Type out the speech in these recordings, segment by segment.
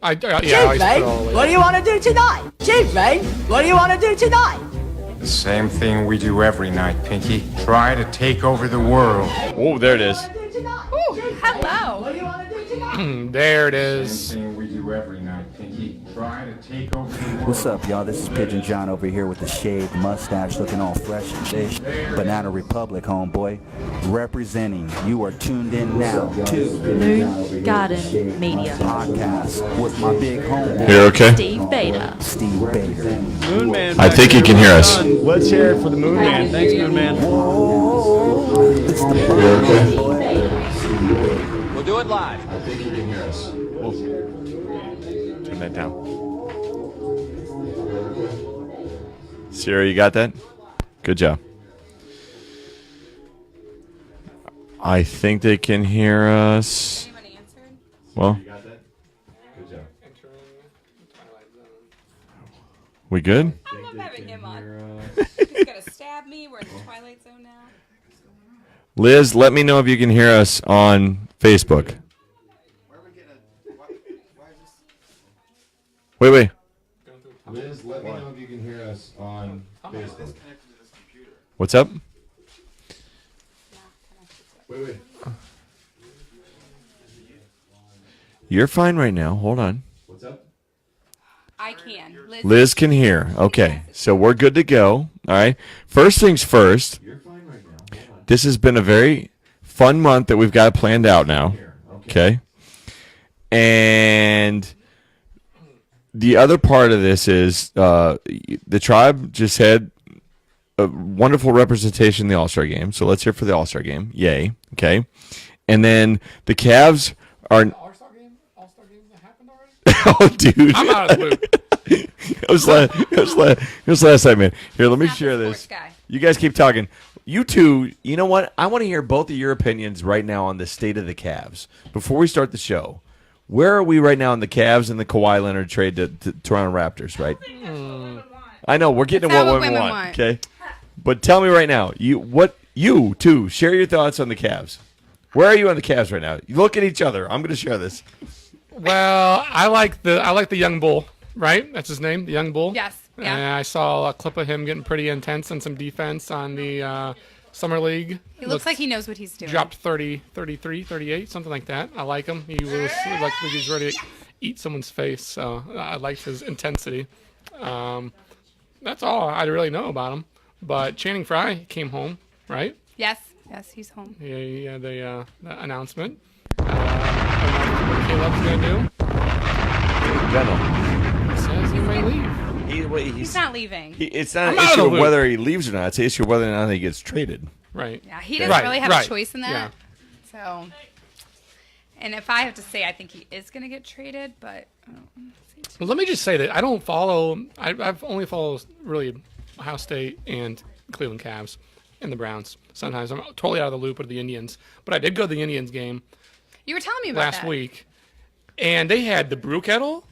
What do you want to do tonight? Chief-mate, what do you want to do tonight? The same thing we do every night, Pinky. Try to take over the world. Oh, there it is. Ooh, hello. What do you want to do tonight? There it is. Same thing we do every night, Pinky. Try to take over the world. What's up, y'all? This is Pigeon John over here with the shaved mustache, looking all fresh and fish. Banana Republic, homeboy. Representing. You are tuned in now to Moon Garden Media podcast with my big homeboy. You're okay? Steve Beta. Steve Bader. Moon Man. I think he can hear us. Let's hear it for the Moon Man. Thanks, Moon Man. It's the We'll do it live. I think he can hear us. Turn that down. Siri, you got that? Good job. I think they can hear us. Anyone answered? Well, Good job. Entering Twilight Zone. we good? I love having him on. He's gonna stab me. We're in the Twilight Zone now. Liz, let me know if you can hear us on Facebook. Wait. Liz, let me know if you can hear us on Facebook. What's up? Wait. You're fine right now. Hold on. What's up? I can. Liz can hear. Okay, so we're good to go. All right. First things first. You're fine right now. This has been a very fun month that we've got planned out now. Okay. And the other part of this is the tribe just had a wonderful representation in the All-Star game. So let's hear for the All-Star game. Yay. Okay. And then the Cavs are... All-Star game that happened already? Oh, dude. I'm out of the loop. It was last night, man. Here, let me share this. Guy. You guys keep talking. You two, you know what? I want to hear both of your opinions right now on the state of the Cavs. Before we start the show, where are we right now in the Cavs and the Kawhi Leonard trade to Toronto Raptors, right? I know, we're getting to what women want, okay? But tell me right now, you two, share your thoughts on the Cavs. Where are you on the Cavs right now? You look at each other. I'm going to share this. Well, I like the young bull, right? That's his name, the young bull. Yes. Yeah. And I saw a clip of him getting pretty intense on some defense on the summer league. He looks like he knows what he's doing. Dropped 30, 33, 38, something like that. I like him. He was like he was ready to eat someone's face. So I liked his intensity. That's all I really know about him. But Channing Frye came home, right? Yes, he's home. Yeah, the announcement. What Caleb's gonna do? He says he may leave. He's not leaving. It's not an issue of whether he leaves or not. It's an issue of whether or not he gets traded. Right. Yeah, he doesn't really have a choice in that. Yeah. So, and if I have to say, I think he is going to get traded, but Well, let me just say that I don't follow. I've only followed really Ohio State and Cleveland Cavs and the Browns. Sometimes I'm totally out of the loop with the Indians, but I did go to the Indians game. You were telling me about last that. week, and they had the brew kettle.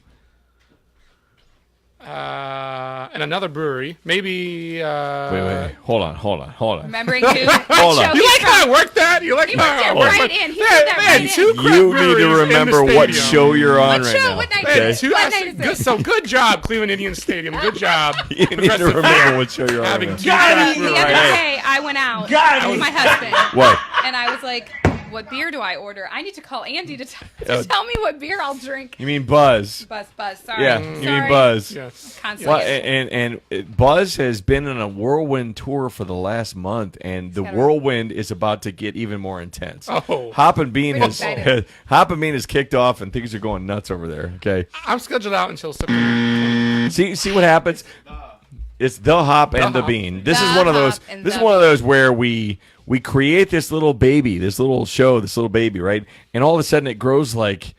And another brewery, maybe. Wait. Hold on. Remembering who? Hold on. You like how I worked that? You like He how I worked worked it right that? in. He did that right in. Two craft You need to breweries in the remember what stadium. show you're on What right show? now. What night okay? is it? What night is it? So good job, Cleveland Indians Stadium. Good job. You need to remember what show you're on Having right two now. craft The breweries. other day, I went out with my husband, What? and I was like, "What beer do I order? I need to call Andy to tell me what beer I'll drink." You mean Buzz? Buzz. Sorry. Yeah, you mean Buzz. Yes. Constantly. Well, and Buzz has been on a whirlwind tour for the last month, and the whirlwind is about to get even more intense. Oh. Hop and Bean Pretty has excited. Hop and Bean has kicked off, and things are going nuts over there. Okay, I'm scheduled out until September. see what happens. It's the Hop and the Hop. Bean. This The is one of those. Hop and This is the one of those where we create this little baby, this little show, this little baby, right? And all of a sudden, it grows like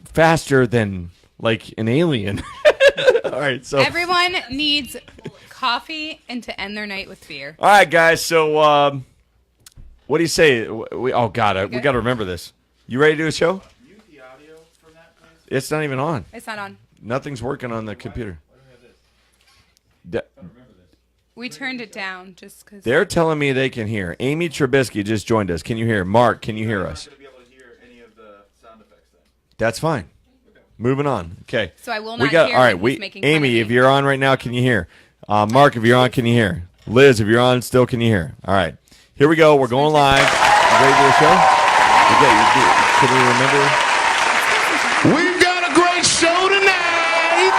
faster than like an alien. All right, so Everyone needs coffee and to end their night with beer. all right, guys. So what do you say? We got to remember this. You ready to do a show? Mute the audio from that, please. It's not even on. It's not on. Nothing's working on the computer. We turned it down just because. They're telling me they can hear. Amy Trubisky just joined us. Can you hear? Mark, can you hear us? I'm not going to be able to hear any of the sound effects then. That's fine. Moving on. Okay. So I will We not got hear all right. when he's making fun Amy, of me. if you're on right now, can you hear? Mark, if you're on, can you hear? Liz, if you're on, still can you hear? All right. Here we go. We're going live. You ready to do the show? Can we remember? We've got a great show tonight.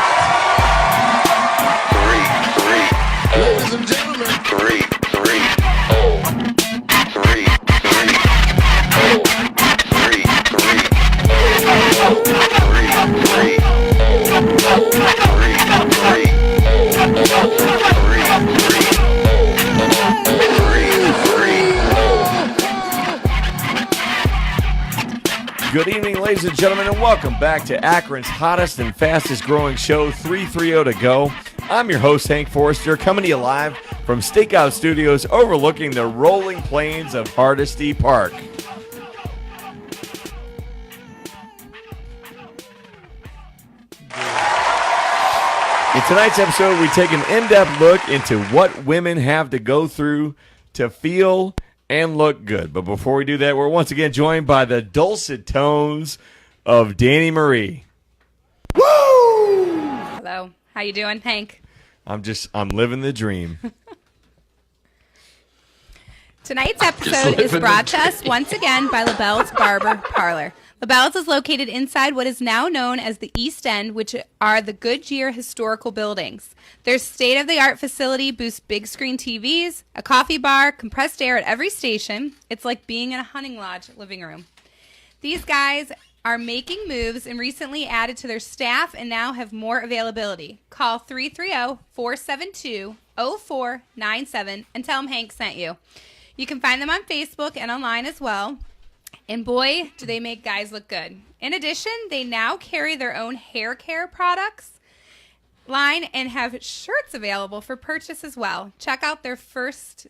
Ladies and gentlemen. Good evening, ladies and gentlemen, and welcome back to Akron's hottest and fastest growing show, 330 to go. I'm your host, Hank Forrester, coming to you live from Stakeout Studios overlooking the rolling plains of Hardesty Park. In tonight's episode, we take an in-depth look into what women have to go through to feel and look good. But before we do that, we're once again joined by the dulcet tones of Danny Marie. Hello. How you doing, Hank? I'm living the dream. Tonight's episode is brought to us once again by LaBelle's Barber Parlor. LaBelle's is located inside what is now known as the East End, which are the Goodyear historical buildings. Their state-of-the-art facility boosts big screen TVs, a coffee bar, compressed air at every station. It's like being in a hunting lodge living room. These guys are making moves and recently added to their staff and now have more availability. Call 330-472-0497 and tell them Hank sent you. You can find them on Facebook and online as well. And boy, do they make guys look good. In addition, they now carry their own hair care products line and have shirts available for purchase as well. Check out their first...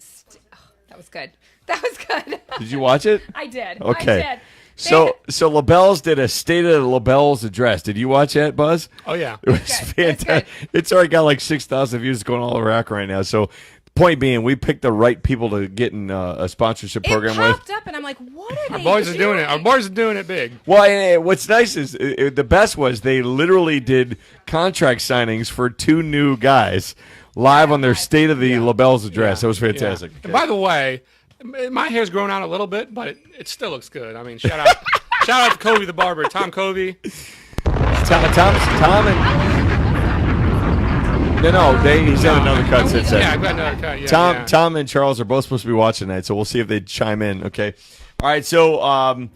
that was good. That was good. Did you watch it? I did. Okay. I did. So LaBelle's did a State of LaBelle's address. Did you watch that, Buzz? Oh, yeah. It was fantastic. It's already got like 6,000 views going all over Akron right now. So point being, we picked the right people to get in a sponsorship program it with. popped up, and I'm like, what are they Our boys are doing it. Our boys are doing it big. Well, and what's nice is the best was they literally did contract signings for 2 new guys live on their State of the LaBelle's address. That was fantastic. Yeah. And by the way, my hair's grown out a little bit, but it still looks good. I mean, shout out to Covey the barber, Tom Covey. Tom and... No, he's had another cut since then. Yeah, I've got another cut. Yeah, Tom and Charles are both supposed to be watching tonight, so we'll see if they chime in. Okay. All right. So,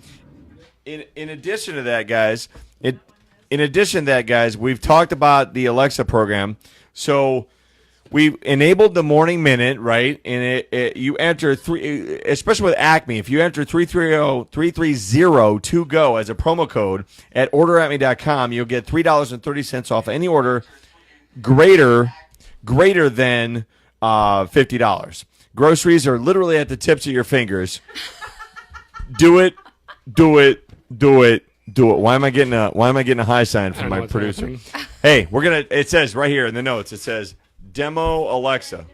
in addition to that, guys, we've talked about the Alexa program. So we've enabled the Morning Minute, right? And you enter especially with Acme, if you enter 330 to go as a promo code at orderatme.com, you'll get $3.30 off any order greater than $50. Groceries are literally at the tips of your fingers. Do it. Why am I getting a high sign from my producer? Hey, it says right here in the notes, it says demo Alexa.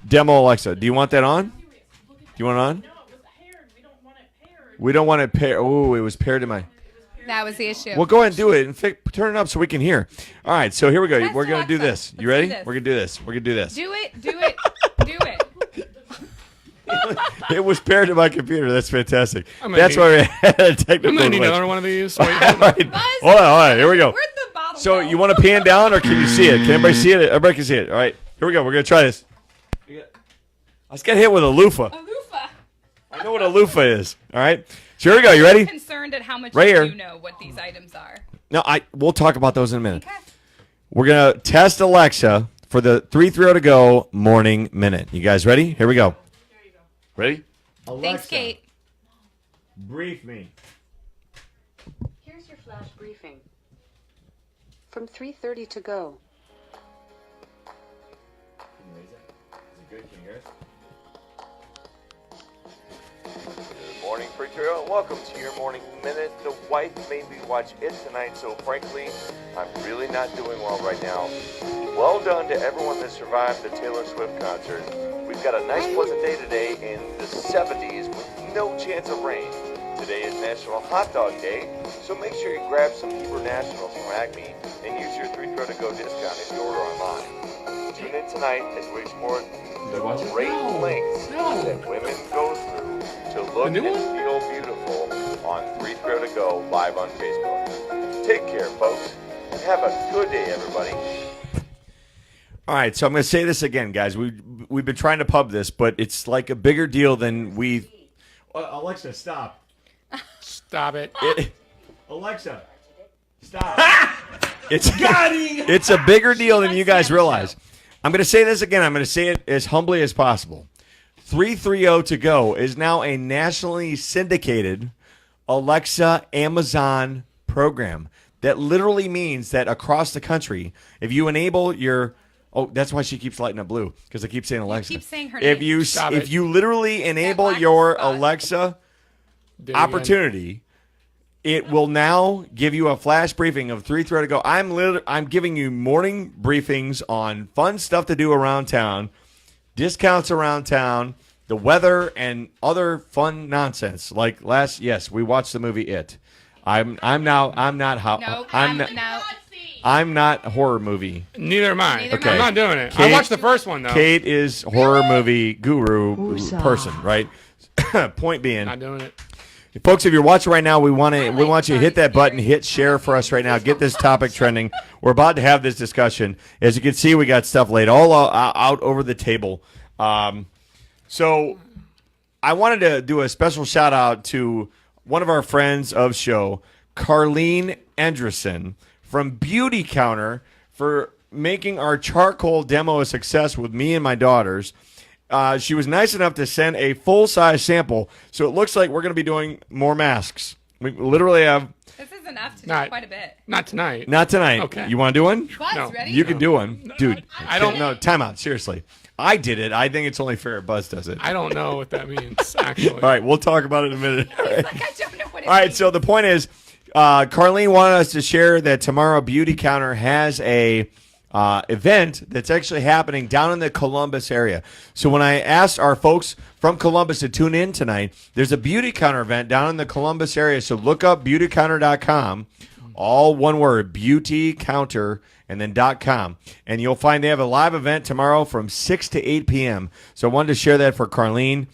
Demo Alexa. Do you want that on? Do you want it on? We don't want it paired. Oh, it was paired to my... That was the issue. Well, go ahead and do it and turn it up so we can hear. All right, so here we go. We're going to do this. You ready? We're going to do this. We're going to do this. Do it. It was paired to my computer. That's fantastic. That's why we had a technical I'm going to need glitch. another one of these. All right. Hold on. Here we go. Where'd the bottle So go? you want to pan down or can you see it? Can everybody see it? Everybody can see it. All right. Here we go. We're going to try this. I just got hit with a loofah. I know what a loofah is. All right. So here we go. You ready? I'm concerned at how much Right here. you know what these items are. No, we'll talk about those in a minute. Okay. We're going to test Alexa for the 330 to go Morning Minute. You guys ready? Here we go. Ready? Alexa, Thanks, Kate. brief me. Here's your flash briefing. From 3:30 to go. Good morning, preacher. Welcome to your Morning Minute. The wife made me watch it tonight, so frankly, I'm really not doing well right now. Well done to everyone that survived the Taylor Swift concert. We've got a nice pleasant day today in the 70s with no chance of rain. Today is National Hot Dog Day, so make sure you grab some Hebrew Nationals from Acme and use your 3 to go discount if you order online. Tune in tonight as we explore the great lengths that women go through to look and feel beautiful on 3 to go live on Facebook. Take care, folks, and have a good day, everybody. All right, so I'm going to say this again, guys. We've been trying to pub this, but it's like a bigger deal than we. Alexa, stop. Stop it. Alexa, stop. It's a bigger deal than you guys realize. I'm going to say this again. I'm going to say it as humbly as possible. 330 to go is now a nationally syndicated Alexa Amazon program that literally means that across the country, if you enable your that's why she keeps lighting up blue, because I keep saying Alexa. You keep saying her if name. if you literally enable your Alexa opportunity, it will now give you a flash briefing of 3 to go. I'm giving you morning briefings on fun stuff to do around town, discounts around town, the weather, and other fun nonsense. Like we watched the movie It. I'm not horror movie. Neither am I. Okay. I'm not doing it. I watched the first one, though. Kate is horror movie guru person, right? Point being, not doing it. Folks, if you're watching right now, we want you to hit that button, hit share for us right now, get this topic trending. We're about to have this discussion. As you can see, we got stuff laid all out over the table. So I wanted to do a special shout out to one of our friends of show, Carlene Anderson from Beauty Counter, for making our charcoal demo a success with me and my daughters. She was nice enough to send a full-size sample, so it looks like we're going to be doing more masks. We literally have... This is enough to do quite a bit. Not tonight. Not tonight. Okay. You want to do one? Buzz, No. ready? You can do one. Dude, I don't... No, time out. Seriously. I did it. I think it's only fair if Buzz does it. I don't know what that means, actually. All right, we'll talk about it in a minute. All right, I don't know what it All right, means. so the point is, Carlene wanted us to share that tomorrow Beauty Counter has a event that's actually happening down in the Columbus area. So when I asked our folks from Columbus to tune in tonight, there's a Beauty Counter event down in the Columbus area. So look up beautycounter.com, all one word, beautycounter, and then .com. And you'll find they have a live event tomorrow from 6 to 8 p.m. So I wanted to share that for Carlene.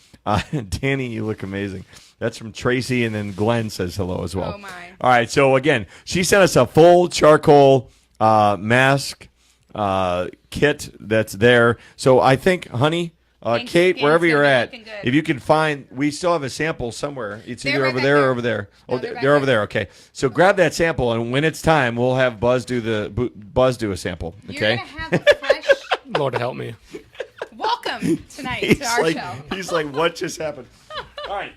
Danny, you look amazing. That's from Tracy, and then Glenn says hello as well. Oh, my. All right, so again, she sent us a full charcoal mask kit that's there. So I think, honey, Kate, wherever you're at, if you can find, we still have a sample somewhere. It's either over there or over there. Oh, they're over there. Okay, so grab that sample, and when it's time, we'll have Buzz do a sample. Okay. You're gonna have a fresh. Lord help me. Welcome tonight to our show. He's like, what just happened? All right.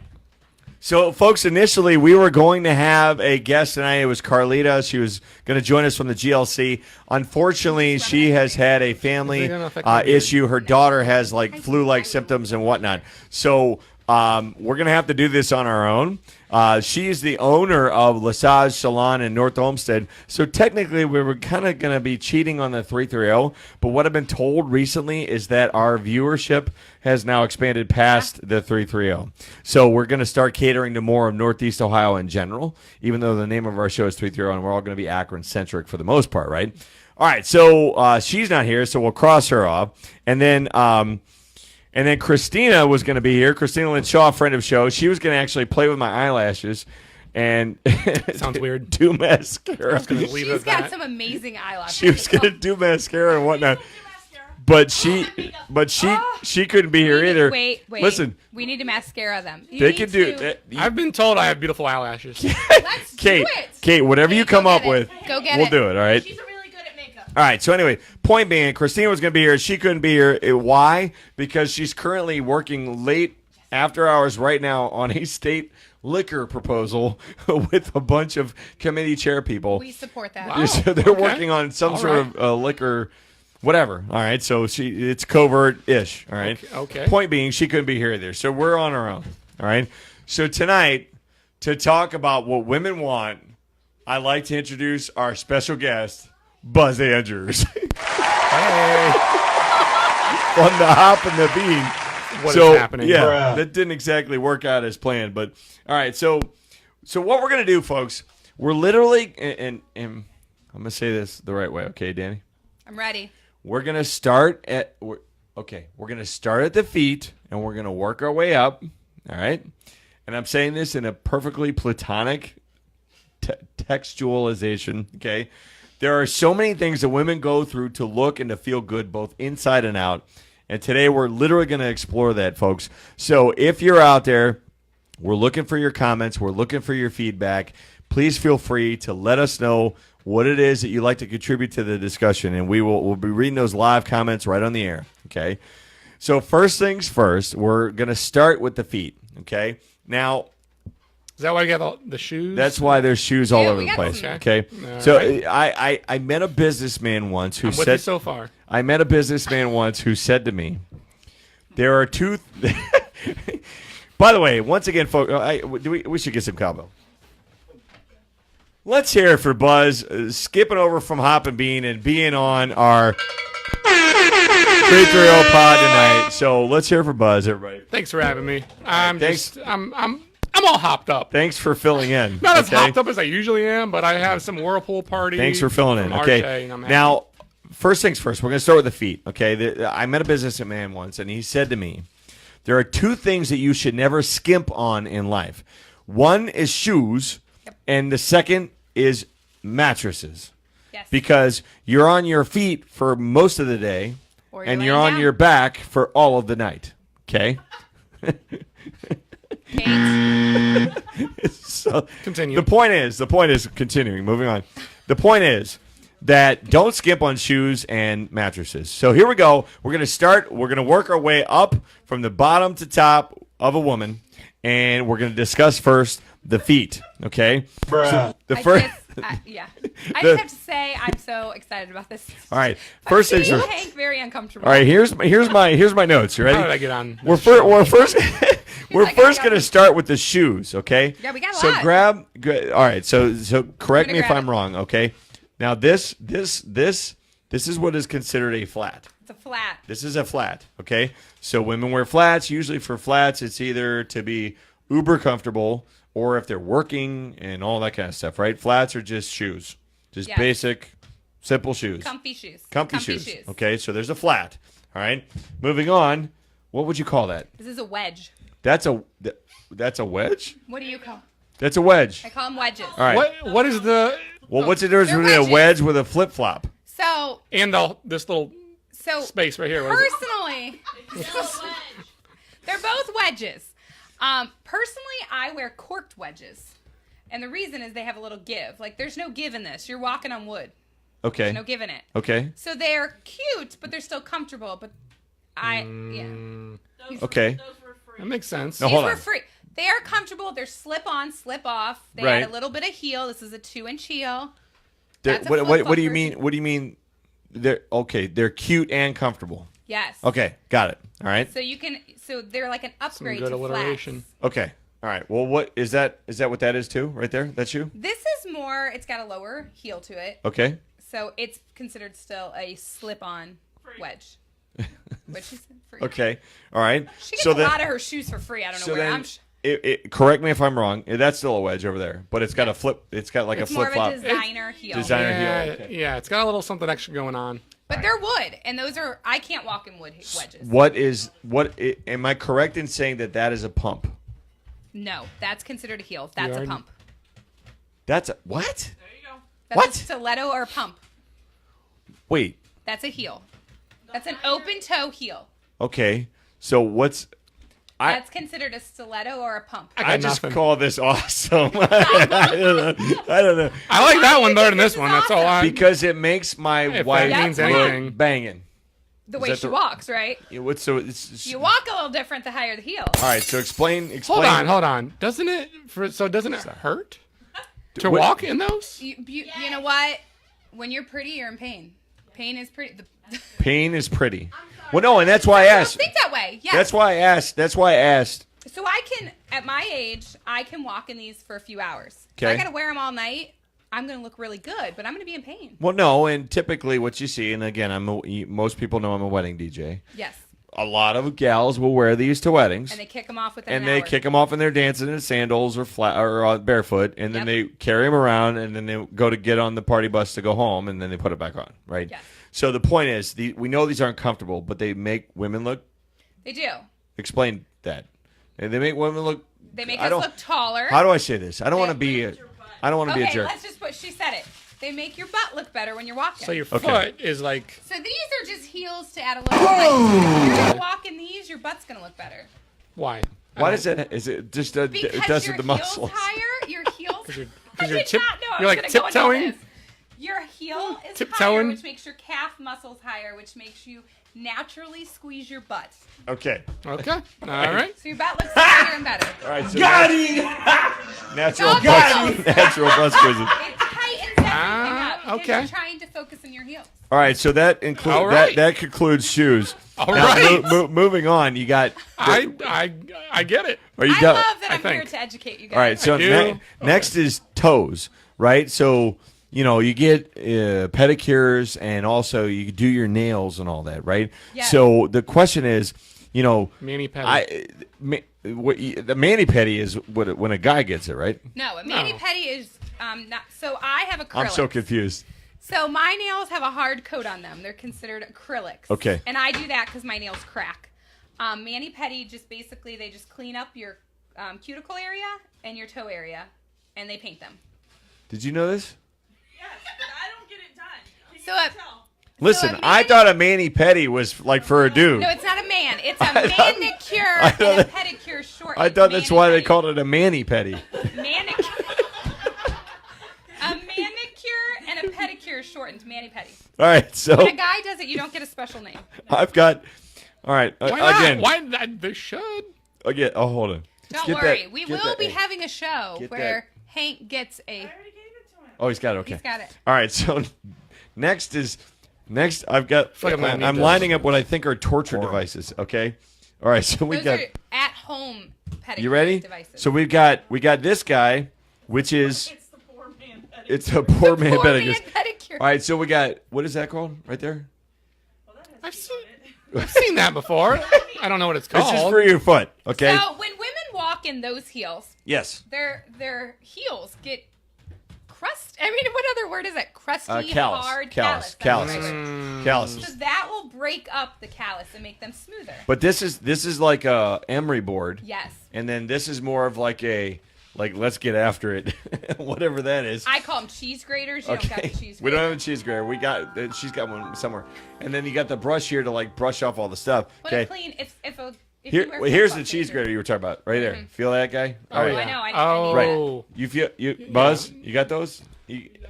So, folks, initially we were going to have a guest tonight. It was Carlita. She was going to join us from the GLC. Unfortunately, she has had a family issue. Her daughter has like flu-like symptoms and whatnot. So we're going to have to do this on our own. She is the owner of Lesage Salon in North Olmsted. So technically, we were kind of going to be cheating on the 330. But what I've been told recently is that our viewership has now expanded past the 330. So we're going to start catering to more of Northeast Ohio in general, even though the name of our show is 330, and we're all going to be Akron-centric for the most part, right? All right, so she's not here, so we'll cross her off. And then Christina was going to be here. Christina Lynn Shaw, friend of show. She was going to actually play with my eyelashes and sounds weird. Do mascara. She's got some amazing eyelashes. She was going to do mascara and whatnot. But she couldn't be here either. Wait. Listen. We need to mascara them. They can do. I've been told I have beautiful eyelashes. Let's Kate, do it. Kate, whatever you come up with, Go get we'll it. do it. All right. She's really good at makeup. All right. So anyway, point being, Christina was going to be here. She couldn't be here. Why? Because she's currently working late after hours right now on a state liquor proposal with a bunch of committee chair people. We support that. Wow. So they're working on some sort of liquor. Whatever. All right. So it's covert-ish. All right. Okay. Point being, she couldn't be here either. So we're on our own. All right. So tonight, to talk about what women want, I'd like to introduce our special guest, Buzz Andrews. Hey. From the Hop and the Bean. what is happening. Yeah, that didn't exactly work out as planned. But all right, so what we're gonna do, folks? We're literally, and I'm gonna say this the right way, okay, Danny? I'm ready. We're gonna start at we're gonna start at the feet, and we're gonna work our way up. All right, and I'm saying this in a perfectly platonic textualization. Okay, there are so many things that women go through to look and to feel good, both inside and out. And today we're literally going to explore that, folks. So if you're out there, we're looking for your comments. We're looking for your feedback. Please feel free to let us know what it is that you'd like to contribute to the discussion, and we'll be reading those live comments right on the air. Okay. So first things first, we're going to start with the feet. Okay. Now, is that why you got the shoes? that's why there's shoes all over we the got place. some. Okay. All So right. I met a businessman once who I'm with said you so far. I met a businessman once who said to me, there are two. By the way, once again, folks, we should get some combo. Let's hear it for Buzz, skipping over from Hop and Bean and being on our 330 pod tonight. So let's hear it for Buzz, everybody. Thanks for having me. Thanks. I'm all hopped up. Thanks for filling in. Not as okay? hopped up as I usually am, but I have some whirlpool party. Thanks for filling in. from Okay. RJ, and I'm happy. Now, first things first, we're going to start with the feet. Okay. I met a businessman once, and he said to me, there are two things that you should never skimp on in life. One is shoes, and the second is mattresses. Yes. Because you're on your feet for most of the day, Or and laying you're on down. your back for all of the night. Okay? Kate. So Continue. The point is continuing, moving on. The point is that don't skimp on shoes and mattresses. So here we go. We're going to work our way up from the bottom to top of a woman, and we're going to discuss first the feet, okay? So the first I just have to say I'm so excited about this. all right, first things You first. Hank very uncomfortable. All right, here's my notes. You ready? How did I get on? We're first we're first like, I got going to this. start with the shoes, okay? Yeah, we got a so lot. all right, so correct I'm me gonna if grab I'm it. wrong, okay? Now this is what is considered a flat. It's a flat. This is a flat, okay? So women wear flats. Usually for flats, it's either to be uber comfortable or if they're working and all that kind of stuff, right? Flats are just shoes. Just Yes. basic, simple shoes. Comfy shoes. Comfy shoes. Okay, so there's a flat. All right. Moving on. What would you call that? This is a wedge. That's a wedge? What do you call? That's a wedge. I call them wedges. All right. What is the Well, what's the difference They're between a wedges. wedge with a flip flop? So this little space right here? What is it? personally, they're both wedges. Personally, I wear corked wedges, and the reason is they have a little give. Like there's no give in this. You're walking on wood. Okay. There's no give in it. Okay. So they're cute, but they're still comfortable. But Okay. That makes sense. No, These hold were on. free. They are comfortable. They're slip on, slip off. They Right. had a little bit of heel. This is a 2-inch heel. They're- That's a what flip-flop do you version. mean? What do you mean? They're okay. They're cute and comfortable. Yes. Okay, got it. All right. So you can. So they're like an Some upgrade good to alliteration. flats. Okay. All right. Well, what is that? Is that what that is too? Right there. That's you. This is more. It's got a lower heel to it, Okay. so it's considered still a slip-on wedge. Which is free. Okay. All right. She gets so a then, lot of her shoes for free. I don't know so where. then, correct me if I'm wrong. That's still a wedge over there, but it's got a flip. It's got like It's a more flip of flop. a designer heel. Designer Yeah, heel. Okay. yeah, it's got a little something extra going on. But they're wood, and those are. I can't walk in wood wedges. Am I correct in saying that is a pump? No, that's considered a heel. That's a already- pump. That's a what? That's What? a stiletto or a pump. Wait. That's a heel. That's an open toe heel. Okay. So what's? That's considered a stiletto or a pump. I just nothing. call this awesome. I don't know. I like that one better than this one. That's all I. Because it makes my If wife that means look anything. banging. The Is way that she the- walks, right? What's so? It's, You walk a little different the higher the heel. all right. So explain. Hold on. Doesn't it hurt to What- walk in those? You know what? When you're pretty, you're in pain. Pain is pretty. Pain is pretty. Well, no, and that's why I asked. Think that way. Yes. That's why I asked. So I can, at my age, I can walk in these for a few hours. If Okay. I got to wear them all night, I'm going to look really good, but I'm going to be in pain. Well, no, and typically what you see, and again, most people know I'm a wedding DJ. Yes. a lot of gals will wear these to weddings. And they kick them off within and an they hour. kick them off, and they're dancing in sandals or flat or barefoot, and then they carry them around, and then they go to get on the party bus to go home, and then they put it back on, right? Yes. So the point is, we know these aren't comfortable, but they make women look. They do. Explain that. And they make women look. They make us look taller. How do I say this? I don't want to be. I don't want to be a jerk. Okay, let's just put. She said it. They make your butt look better when you're walking. So your foot is like. So these are just heels to add a little height. If you're gonna walk in these, your butt's gonna look better. Why? Why does it? Is it just it does with the muscles? Higher, your heels. Because you're like tiptoeing. tiptoeing. Your heel is Tiptoeing. higher, which makes your calf muscles higher, which makes you naturally squeeze your butt. Okay. Okay. All right. So your butt looks bigger and better. All right. So Got him! natural Go butt. Natural butt squeezing. It tightens everything up because okay. you're trying to focus on your heels. All right. So that includes right. that concludes shoes. All now, right. Moving on, you got. I get it. Are you I done? love that I I'm here think. to educate you guys. All right. So next is toes, right? So you get pedicures, and also you do your nails and all that, right? Yeah. So the question is, mani pedi. the mani pedi is when a guy gets it, right? No, a mani pedi is not. So I have acrylics. I'm so confused. So my nails have a hard coat on them. They're considered acrylics. Okay. And I do that because my nails crack. Mani pedi just basically they just clean up your cuticle area and your toe area, and they paint them. Did you know this? Yes, but I don't get it done. So Listen, I thought a mani pedi was like for a dude. No, it's not a man. It's a manicure and a pedicure short. I thought that's why they called it a mani pedi. Manicure. A manicure and a pedicure shortened mani pedi. All right, so When a guy does it, you don't get a special name. I've got. All right, Why not? again. Why not? They should. Again, hold on. Don't Get worry. that- We get will that- be hey, having a show get where Hank gets a. Oh, he's got it. Okay. He's got it. All right. So next. I've got. like I'm gonna need I'm this. lining up what I think are torture devices. Okay. All right. So we Those got. are at-home pedicure You ready? devices. So we got this guy, which is. It's the poor man pedicure. It's a poor man Poor man pedicure. pedicure. All right. So we got. What is that called? Right there. I've seen that before. I don't know what it's called. It's just for your foot. Okay. So when women walk in those heels, Yes. their heels get crust. I mean, what other word is it? Crusty, Callus. hard, Callus. callus. Calluses. So that will break up the callus and make them smoother. But this is like a emery board. Yes. And then this is more of like let's get after it, whatever that is. I call them cheese graters. You don't got the cheese grater. We don't have a cheese grater. She's got one somewhere. And then you got the brush here to like brush off all the stuff. But Okay. a clean. If Here, you wear here's the flip-flops, cheese it's grater you were talking about, right there. Feel that guy? Oh, I know. I Oh. Right. You feel Buzz? You got those?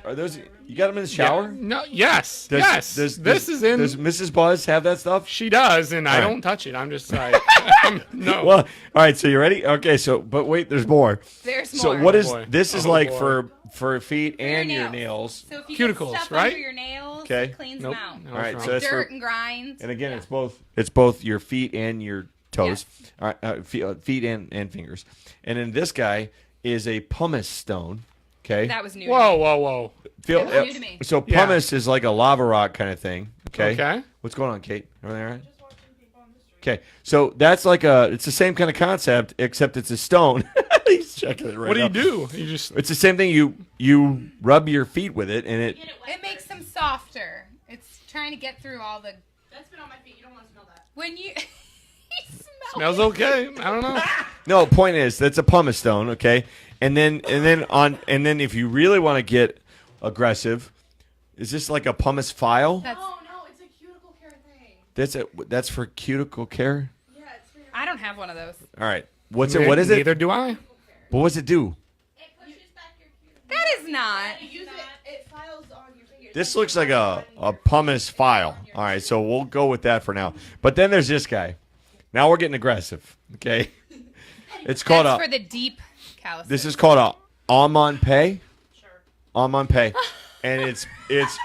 Are those? You got them in the shower? No. Yes. Does- yes. Does Mrs. Buzz have that stuff? She does, and I All right. don't touch it. I'm just like, no. Well, all right. So you ready? Okay. So, but wait, there's more. There's So more. what is boy. this? Is Oh, like boy. for feet and your nails. nails. So if you Cuticles, get stuff right? under your nails, Okay. it cleans Nope. them out. No, All right. it's So wrong. that's Dirt for. and grinds. And again, it's both your feet and your toes. All right, feet and fingers. And then this guy is a pumice stone. Okay. That was new. Whoa. Feel, That was new to me. So Yeah. pumice is like a lava rock kind of thing. Okay. Okay. What's going on, Kate? Everything all right? Okay. So that's like it's the same kind of concept, except it's a stone. He's checking it right What do now. you do? You just It's the same thing. You rub your feet with it, and it. It makes them softer. It's trying to get through all the. That's been on my feet. You don't want to smell that. When you. He smells okay. I don't know. No, point is that's a pumice stone, okay? And then if you really want to get aggressive, is this like a pumice file? That's, Oh no, it's a cuticle care thing. That's for cuticle care. Yeah, it's for your. I don't have one of those. All right. What is it? Neither do I. But what's it do? It pushes back your cuticle. That is not. You use it. It files on your fingers. This looks like a pumice file. All right, so we'll go with that for now. But then there's this guy. Now we're getting aggressive, okay? It's called That's for the deep calluses. This is called a Amon Pay. Sure. Amon Pay. And it's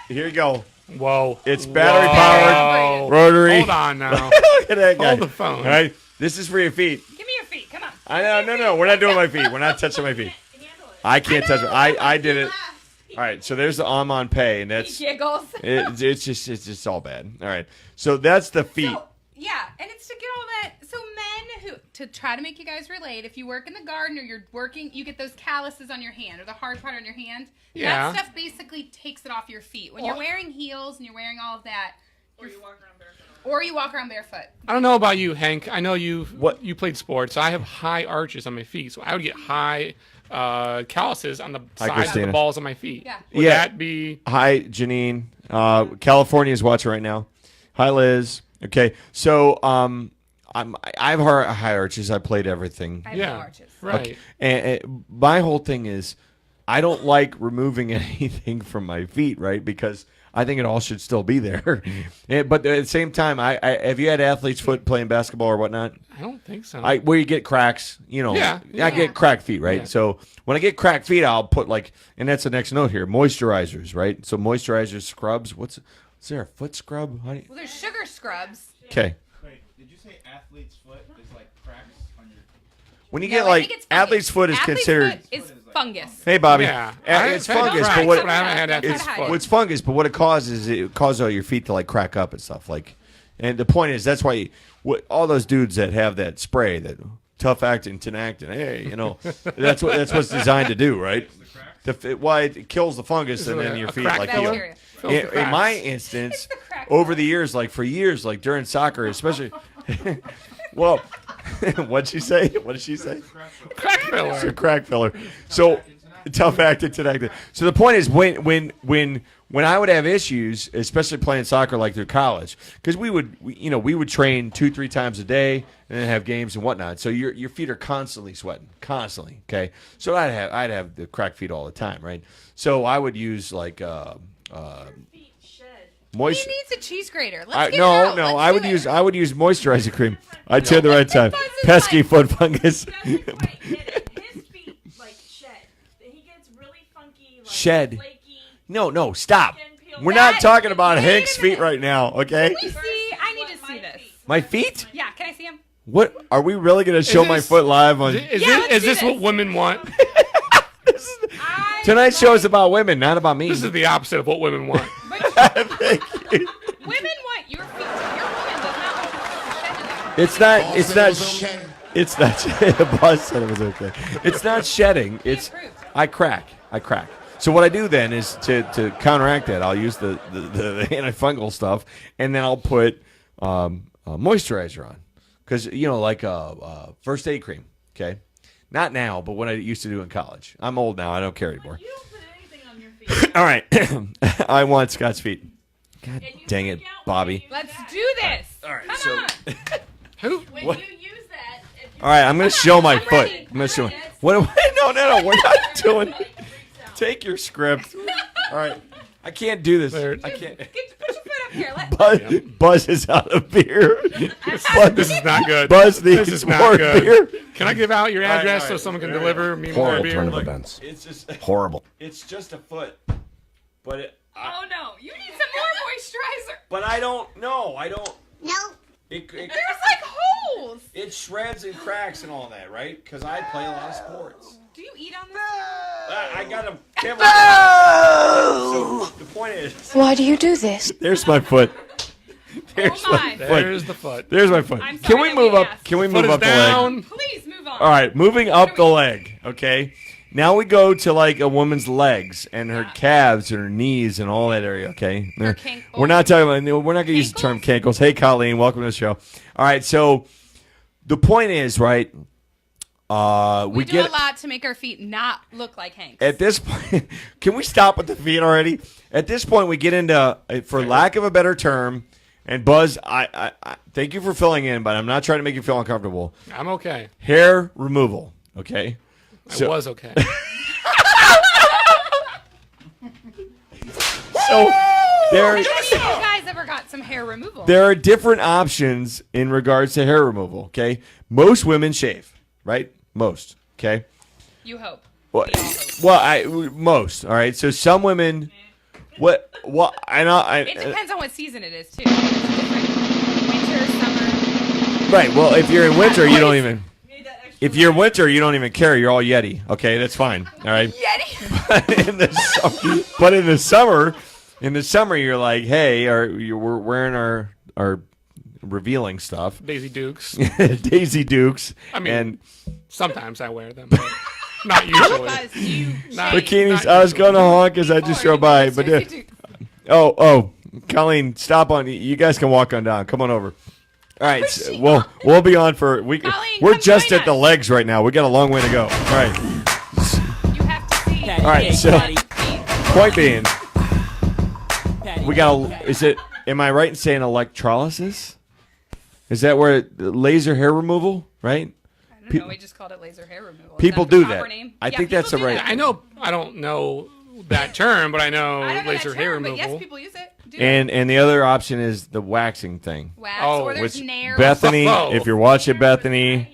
here you go. Whoa. It's battery powered, rotary. Hold on now. Look at that guy. Hold the phone. All right. This is for your feet. Give me your feet. Come on. I know, no. We're not doing my feet. We're not touching my feet. I can't touch it. I did it. All right. So there's the Amon Pay, and that's He giggles. it's just all bad. All right. So that's the feet. Yeah, and it's to get all that. So men who, to try to make you guys relate, if you work in the garden or you're working, you get those calluses on your hand or the hard part on your hand. Yeah. That stuff basically takes it off your feet. When you're wearing heels and you're wearing all of that. Or you walk around barefoot. I don't know about you, Hank. I know you played sports. I have high arches on my feet, so I would get high calluses on the sides of the balls of my feet. Yeah. Would that be... Hi, Janine. California's watching right now. Hi, Liz. Okay, so I have high arches. I played everything. I have no arches. Right. Okay. And my whole thing is, I don't like removing anything from my feet, right? Because I think it all should still be there. But at the same time, I have you had athlete's foot playing basketball or whatnot? I don't think so. Where you get cracks, I get cracked feet, right? Yeah. So when I get cracked feet, I'll put and that's the next note here, moisturizers, right? So moisturizers, scrubs. Is there a foot scrub? Well, there's sugar scrubs. Okay. Wait, did you say athlete's foot is like cracks on your... When you No, get I think it's fungus. athlete's foot is Athlete's considered. foot is fungus. Hey, Bobby. Yeah. It's I've had fungus, cracks, but I haven't had it's athlete's foot. it's fungus, but what it causes all your feet to crack up and stuff and the point is that's why all those dudes that have that spray that tough acting, tenactin, hey, that's what's designed to do, right? It kills the fungus and then your feet heal. In my instance, over the years, for years, during soccer, especially, well, what'd she say? What did she say? Crack filler. It's a crack filler. So tough acting, tenactin. So the point is when I would have issues, especially playing soccer through college, because we would train 2-3 times a day and then have games and whatnot. So your feet are constantly sweating, constantly. Okay, so I'd have the cracked feet all the time, right? So I would use moisture. He needs a cheese grater. Let's I would use moisturizing cream. I'd say at the right time. Pesky foot fungus. His feet shed. He gets really funky. Shed. Flaky. No, stop. We're not talking about Hank's feet right now, okay? Can we see? I need to see this. My feet? Yeah, can I see them? What are we really going to show my foot live on? Is this what women want? Tonight's show is about women, not about me. This is the opposite of what women want. Thank you. Women want your feet. Your woman does not want to shed to them. It's not. Boss said it was okay. It's not shedding. I crack. So what I do then is to counteract that, I'll use the antifungal stuff, and then I'll put moisturizer on, because a first aid cream. Okay, not now, but when I used to do in college. I'm old now. I don't care anymore. You don't put anything on your feet. All right, I want Scott's feet. God dang it, Bobby. Let's do this. All right, Come on. When What? you use that, All right, I'm going to show my I'm foot. ready. I'm going to show. No, we're not doing. Take your script. All right, I can't do this. I can't. Put your foot up here. Buzz is out of beer. This is not good. Buzz needs This is more not good. beer. Can I give out your address all so right. someone can deliver me more Horrible beer? turn of events. It's just Horrible. It's just a foot, but Oh no, you need some more moisturizer. but I don't. No, I don't. No. It There's holes. it shreds and cracks and all that, right? Because I play a lot of sports. Do you eat on this? I got a camera. So the point is, Why do you do this? there's my foot. There's my. There's the foot. There's my foot. I'm Can sorry we that move we up? asked. Can we Foot move is up the leg? down. Please move on. All right, moving up the leg. Okay. Now we go to a woman's legs and her calves and her knees and all that area. Okay. Her cankles. We're not talking about. We're not going to use the term cankles. Hey, Colleen, welcome to the show. All right. So the point is, right? We do a lot to make our feet not look like Hank's. At this point, can we stop with the feet already? At this point, we get into, for lack of a better term, and Buzz, I thank you for filling in, but I'm not trying to make you feel uncomfortable. I'm okay. Hair removal, okay? I was okay. So Have any of you guys ever got some hair removal? there are different options in regards to hair removal, okay? Most women shave, right? Most, okay? You hope. Most, all right? So some women, I know. It depends on what season it is, too. It's different. Winter, summer. Right, well, if you're in winter, you don't even... If you're winter, you don't even care. You're all Yeti. Okay, that's fine. All right. Yeti. But in the summer, you're like, hey, we're wearing our revealing stuff. Daisy Dukes. Daisy Dukes. I mean, and sometimes I wear them, but not usually. Bikinis. I was going to honk as I just drove by, but Colleen, stop on. You guys can walk on down. Come on over. All right, so we'll be on for we're just at the legs right now. We got a long way to go. All right. You have to see. All right. So, point being, we got. Is it? Am I right in saying electrolysis? Is that where laser hair removal? Right. I don't know. We just called it laser hair removal. People do that. I think that's the right. I know. I don't know that term, but I know laser that hair term, removal. But yes, people use it. And the other option is the waxing thing. Wax, or there's which Nair. Bethany, if you're watching Bethany's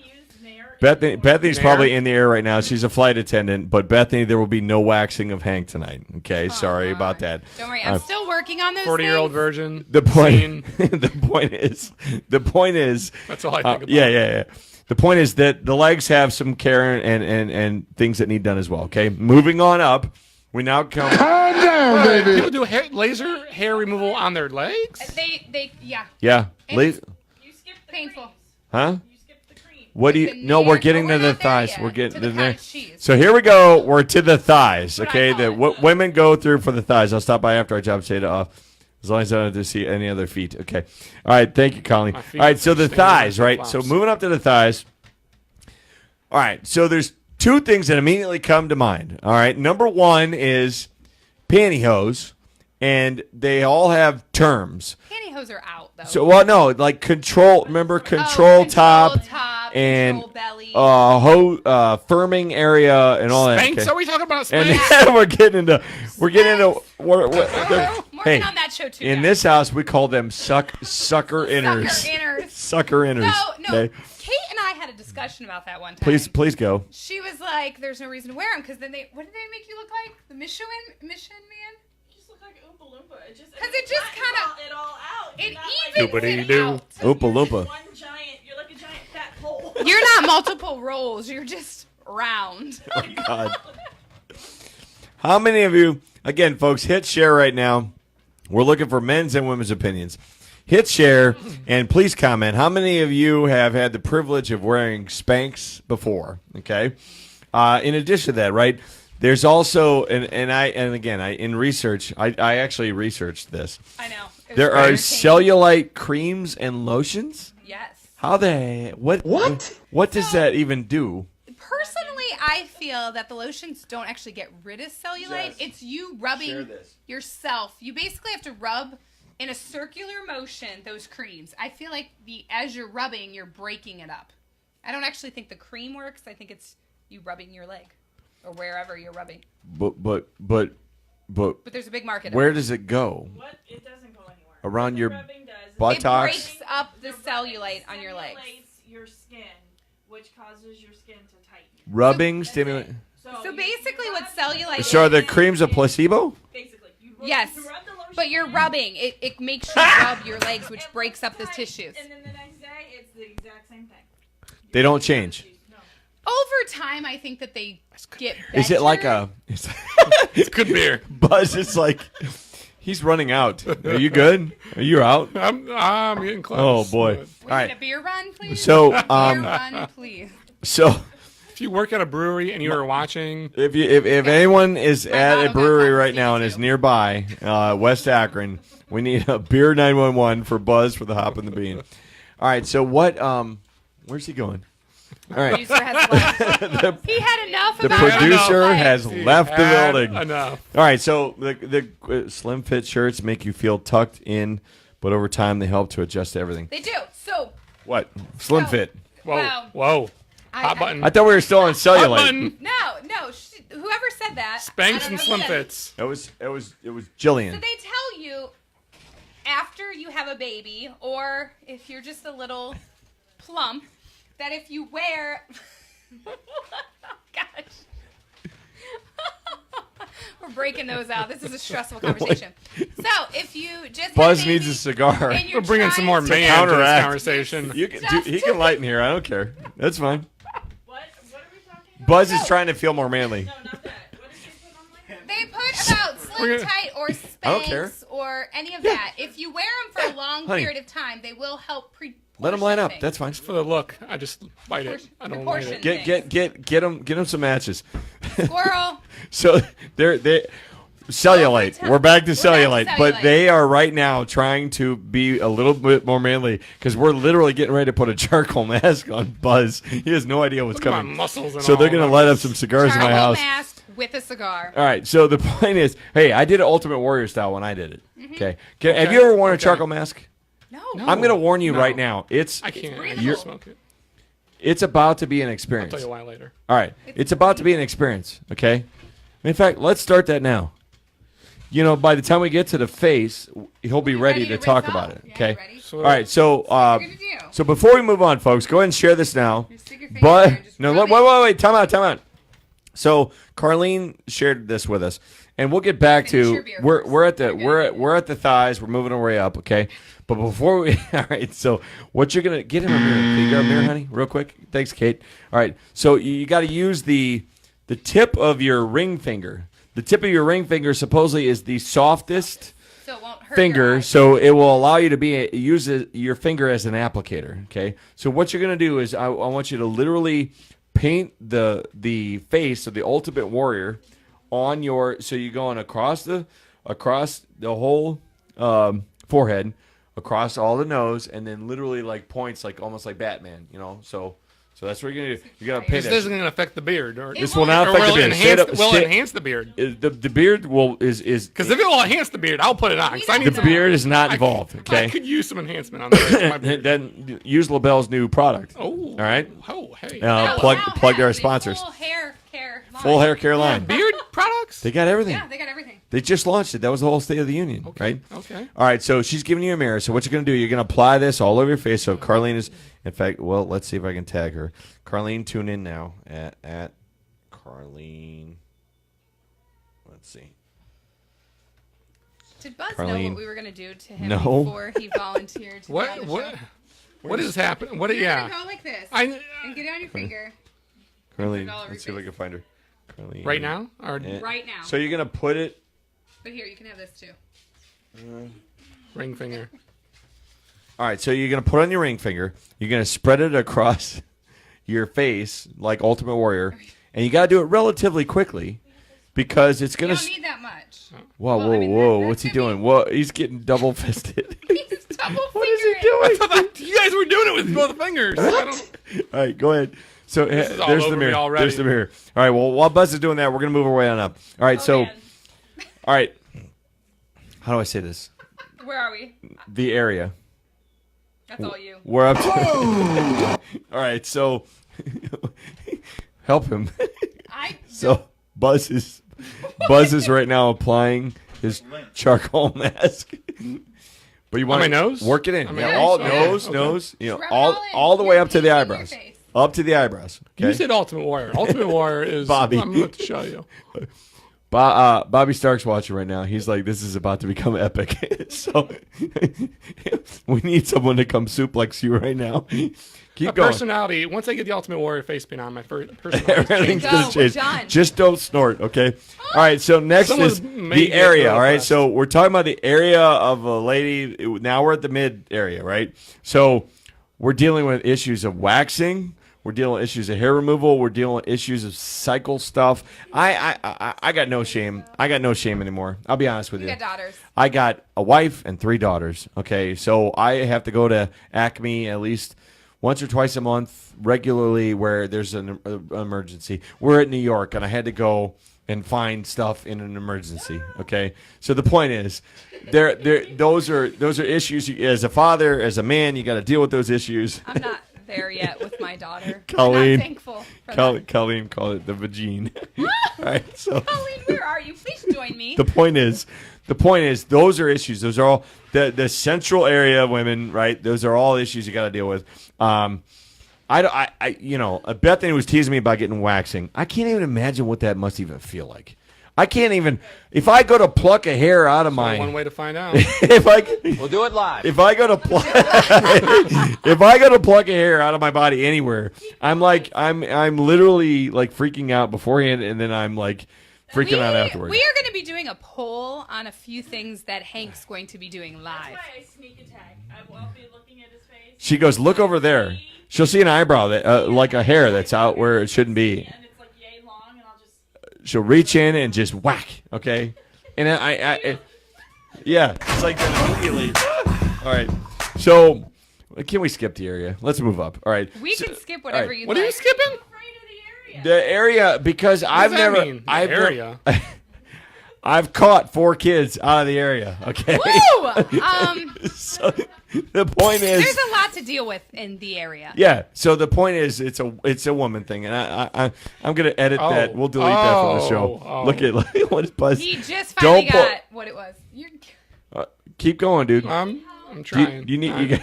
probably in the air right now. She's a flight attendant, but Bethany, there will be no waxing of Hank tonight. Okay, sorry about that. Don't worry, I'm still working on those. 40-year-old virgin. The point. The point is. That's all I think about. Yeah. The point is that the legs have some care and things that need done as well. Okay, moving on up. We now come. Calm down, baby. People do laser hair removal on their legs. Yeah. Yeah. You skip the painful. Huh? You skip the cream. What do you? No, we're getting to the thighs. Yet. We're getting to to there. cheese. So here we go. We're to the thighs. Okay, what women go through for the thighs. I'll stop by after our job. Say it off. As long as I don't have to see any other feet. Okay. All right. Thank you, Colleen. All right. So the thighs, right? So moving up to the thighs. All right. So there's two things that immediately come to mind. All right. Number one is pantyhose, and they all have terms. Pantyhose are out though. So no, like control. Remember control top and control belly. Firming area and all that. Spanx? Are we talking about And Spanx? then we're getting into Working on that show too. in this house we call them sucker inners. Sucker inners. No. Okay? Kate and I had a discussion about that one time. Please go. She was like, "There's no reason to wear them because then what did they make you look like? The Mission Man? You just look like Oompa Loompa. It just kind of it all out. It You're evens it out. Oompa Loompa. You're like a giant fat pole. You're not multiple rolls. You're just round. Oh God. How many of you? Again, folks, hit share right now. We're looking for men's and women's opinions. Hit share and please comment. How many of you have had the privilege of wearing Spanx before? Okay. In addition to that, right? There's also in research, I actually researched this. I know. There are cellulite creams and lotions. Yes. What does that even do? Personally, I feel that the lotions don't actually get rid of cellulite. It's you rubbing yourself. You basically have to rub in a circular motion those creams. I feel like as you're rubbing, you're breaking it up. I don't actually think the cream works. I think it's you rubbing your leg or wherever you're rubbing. But there's a big market. Where does it go? It doesn't go anywhere. Around your It buttocks? breaks up the cellulite on your legs. Your skin, which causes your skin to tighten. Rubbing stimulate. So basically, what cellulite? So are the creams a placebo? Basically, yes. But you're rubbing. It makes you rub your legs, which breaks up the tissues. And then the next day, it's the exact same thing. They don't change. Over time, I think that they get better. Is it like a? It's good beer. Buzz, it's like he's running out. Are you good? Are you out? I'm getting close. Oh boy! All right. A beer run, please. So, beer run, please. So, if you work at a brewery and you are watching, if anyone is at a brewery right now and is nearby, West Akron, we need a beer 911 for Buzz for the Hop and the Bean. All right. So what? Where's he going? All right. He had enough. The producer has left the building. Enough. All right. So the slim fit shirts make you feel tucked in, but over time they help to adjust to everything. They do. So what? Slim fit. Whoa. Hot button. I thought we were still on cellulite. Hot button. No. Whoever said that? Spanx and slim fits. It was Jillian. So they tell you after you have a baby, or if you're just a little plump, that if you wear, gosh, we're breaking those out. This is a stressful conversation. So if you just Buzz needs a cigar. We're bringing some more man to this conversation. He can light in here. I don't care. That's fine. What are we talking about? Buzz is trying to feel more manly. They put about We're tight or I don't care. Spanx or any of that. If you wear them for a long Honey. period of time, they will help Let them line up. things. That's fine. for the look. I just bite it. I don't like Proportion. it. Get them some matches. Squirrel. So they cellulite. We're back to cellulite, but cellulite. they are right now trying to be a little bit more manly because we're literally getting ready to put a charcoal mask on Buzz. He has no idea what's Look at my coming. muscles and So they're all going to that. light up some cigars in my Charcoal house. mask with a cigar. All right. So the point is, hey, I did it Ultimate Warrior style when I did it. Okay. Have you ever worn a charcoal mask? No. I'm going to warn you No. right now. It's I can't. I breathable. can't smoke it. it's about to be an I'll experience. tell you why later. All right. It's about to be an experience, okay? In fact, let's start that now. You know, by the time we get to the face, he'll be ready to talk rinse about out. it, Yeah, okay? ready? So, All right, so What you're gonna do. so before we move on, folks, go ahead and share this now. Just stick your finger But in there and just no, rub wait, it. time out. So Carlene shared this with us, and we'll get back Finish to your beer we're first. we're at the You're good. we're at the thighs. We're moving our way up, okay? But before we, all right. So what you're gonna get him a mirror? Can you grab a mirror, honey, real quick? Thanks, Kate. All right. So you got to use the tip of your ring finger. The tip of your ring finger supposedly is the softest So it won't hurt your finger, eyes. so it will allow you to use your finger as an applicator. Okay, so what you're gonna do is I want you to literally paint the face of the Ultimate Warrior on your. So you're going across the whole forehead, across all the nose, and then literally like points like almost like Batman. You know, so that's what you're gonna do. You gotta paint This that. isn't going to affect the beard. Or, This will not or affect the will beard. Enhance, Straight up- will straight- enhance the beard. The beard is Because if it will enhance the beard, I'll put it on. 'cause I need the some, beard is not involved. I Okay, could use some enhancement on my beard. then use LaBelle's new product. Oh. All right. Oh, hey. Plug their sponsors. Full hair care. line. Full hair care line. Beard products? They got everything. Yeah, they got everything. They just launched it. That was the whole State of the Union, right? Okay. All right, so she's giving you a mirror. So what you're going to do, you're going to apply this all over your face. So Carlene is, in fact, well, let's see if I can tag her. Carlene, tune in now at Carlene. Let's see. Did Buzz Carlene. know what we were gonna do to him No. before he volunteered to be on the show? What is happening? What? You're Yeah. gonna go like this I- and get it on your finger. Carlene, it all over let's see if your I can find her. Carlene. Right now? Or Right now. So you're going to put it. But here, you can have this too. ring finger. All right, so you're going to put on your ring finger. You're going to spread it across your face like Ultimate Warrior. And you got to do it relatively quickly because it's You going don't to. need that much. Whoa, Well, I mean, whoa. that's What's he gonna doing? Whoa, he's getting double fisted. He's double What is he fingering. doing? You guys were doing it with both fingers. I don't, All right, go ahead. So is all there's over the me mirror. already. There's the mirror. All right, well, while Buzz is doing that, we're going to move our way on up. All right, so, man. all right. How do I say this? Where are we? The area. That's all you. We're up to. All right, so help him. So Buzz is right now applying his charcoal mask. But you want On my nose? Work it in. On my Yeah, nose? all Okay. nose, Okay. nose. You know, Rub it all in. all the way You're up to the painting your eyebrows. face. Up to the eyebrows. You Okay. said Ultimate Warrior. Ultimate Warrior is. Bobby. I'm about to show you. Bobby Stark's watching right now. He's like, this is about to become epic. So we need someone to come suplex you right now. Keep My going. personality. Once I get the Ultimate Warrior face paint on, my personality. Everything's Go, gonna we're change. done. Just don't snort, okay? All right. So next Someone's is made the it area. really All right. fast. So we're talking about the area of a lady. Now we're at the mid area, right? So we're dealing with issues of waxing. We're dealing with issues of hair removal. We're dealing with issues of cycle stuff. I got no shame. I got no shame anymore. I'll be honest with you. You got daughters. I got a wife and 3 daughters. Okay, so I have to go to Acme at least once or twice a month regularly where there's an emergency. We're at New York, and I had to go and find stuff in an emergency. Okay, so the point is, those are issues. As a father, as a man, you got to deal with those issues. I'm not there yet with my daughter. Colleen, I'm not thankful for that. Colleen called it the vagine. All right, so. Colleen, where are you? Please join me. The point is, those are issues. Those are all the central area of women, right? Those are all issues you got to deal with. Bethany was teasing me about getting waxing. I can't even imagine what that must even feel like. I can't even. If I go to pluck a hair out of my, One way to find out. We'll do it live. if I go to pluck, a hair out of my body anywhere, I'm literally like freaking out beforehand, and then I'm like freaking out afterwards. We are going to be doing a poll on a few things that Hank's going to be doing live. That's why I sneak attack. I won't be looking at his face. She goes, look over there. She'll see an eyebrow that, like a hair that's out where it shouldn't be. And it's like yay long, and I'll just. She'll reach in and just whack. Okay, and yeah, it's like that immediately. All right, so can we skip the area? Let's move up. All right, We can skip whatever you like. What are you skipping? the area because I've does that never mean? The I've area? I've caught 4 kids out of the area. Okay. Woo! So the point is, There's a lot to deal with in the area. yeah. So the point is, it's a woman thing, and I'm gonna edit that. We'll delete that from the show. Look at what is Buzz. He just finally Don't got what it was. Keep going, dude. I'm trying. You need.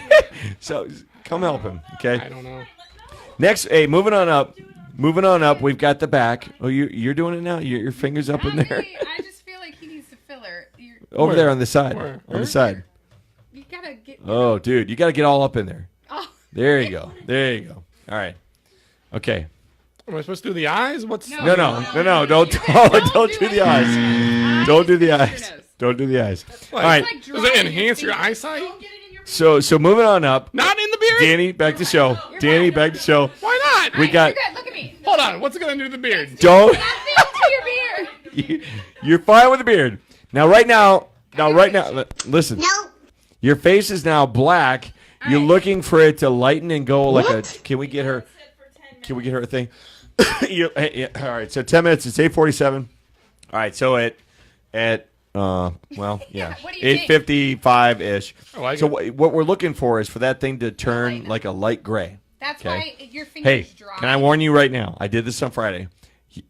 So come help him. Okay. I don't know. Next, hey, moving on up. Moving on up, we've got the back. Oh, you're doing it now. Your fingers up in there. I just feel like he needs to fill her. Over there on the side. Where? On the side. You gotta get. Oh, dude, you got to get all up in there. Oh. There you go. There you go. All right. Okay. Am I supposed to do the eyes? What's No. Don't do the eyes. Don't do the eyes. Don't do the eyes. All right. Does it enhance your eyesight? So moving on up. Not in the beard. Danny, back to show. Danny, back to show. Why not? We got. Look at me. Hold on. What's it gonna do to the beard? Don't. Nothing to your beard. You're fine with the beard. Now, right now, listen. No. Your face is now black. You're looking for it to lighten and go like a. Can we get her? Can we get her a thing? All right. So 10 minutes. It's 8:47. All right. So at 8:55 ish. So what we're looking for is for that thing to turn like a light gray. That's okay? why your fingers dry. Can I warn you right now? I did this on Friday.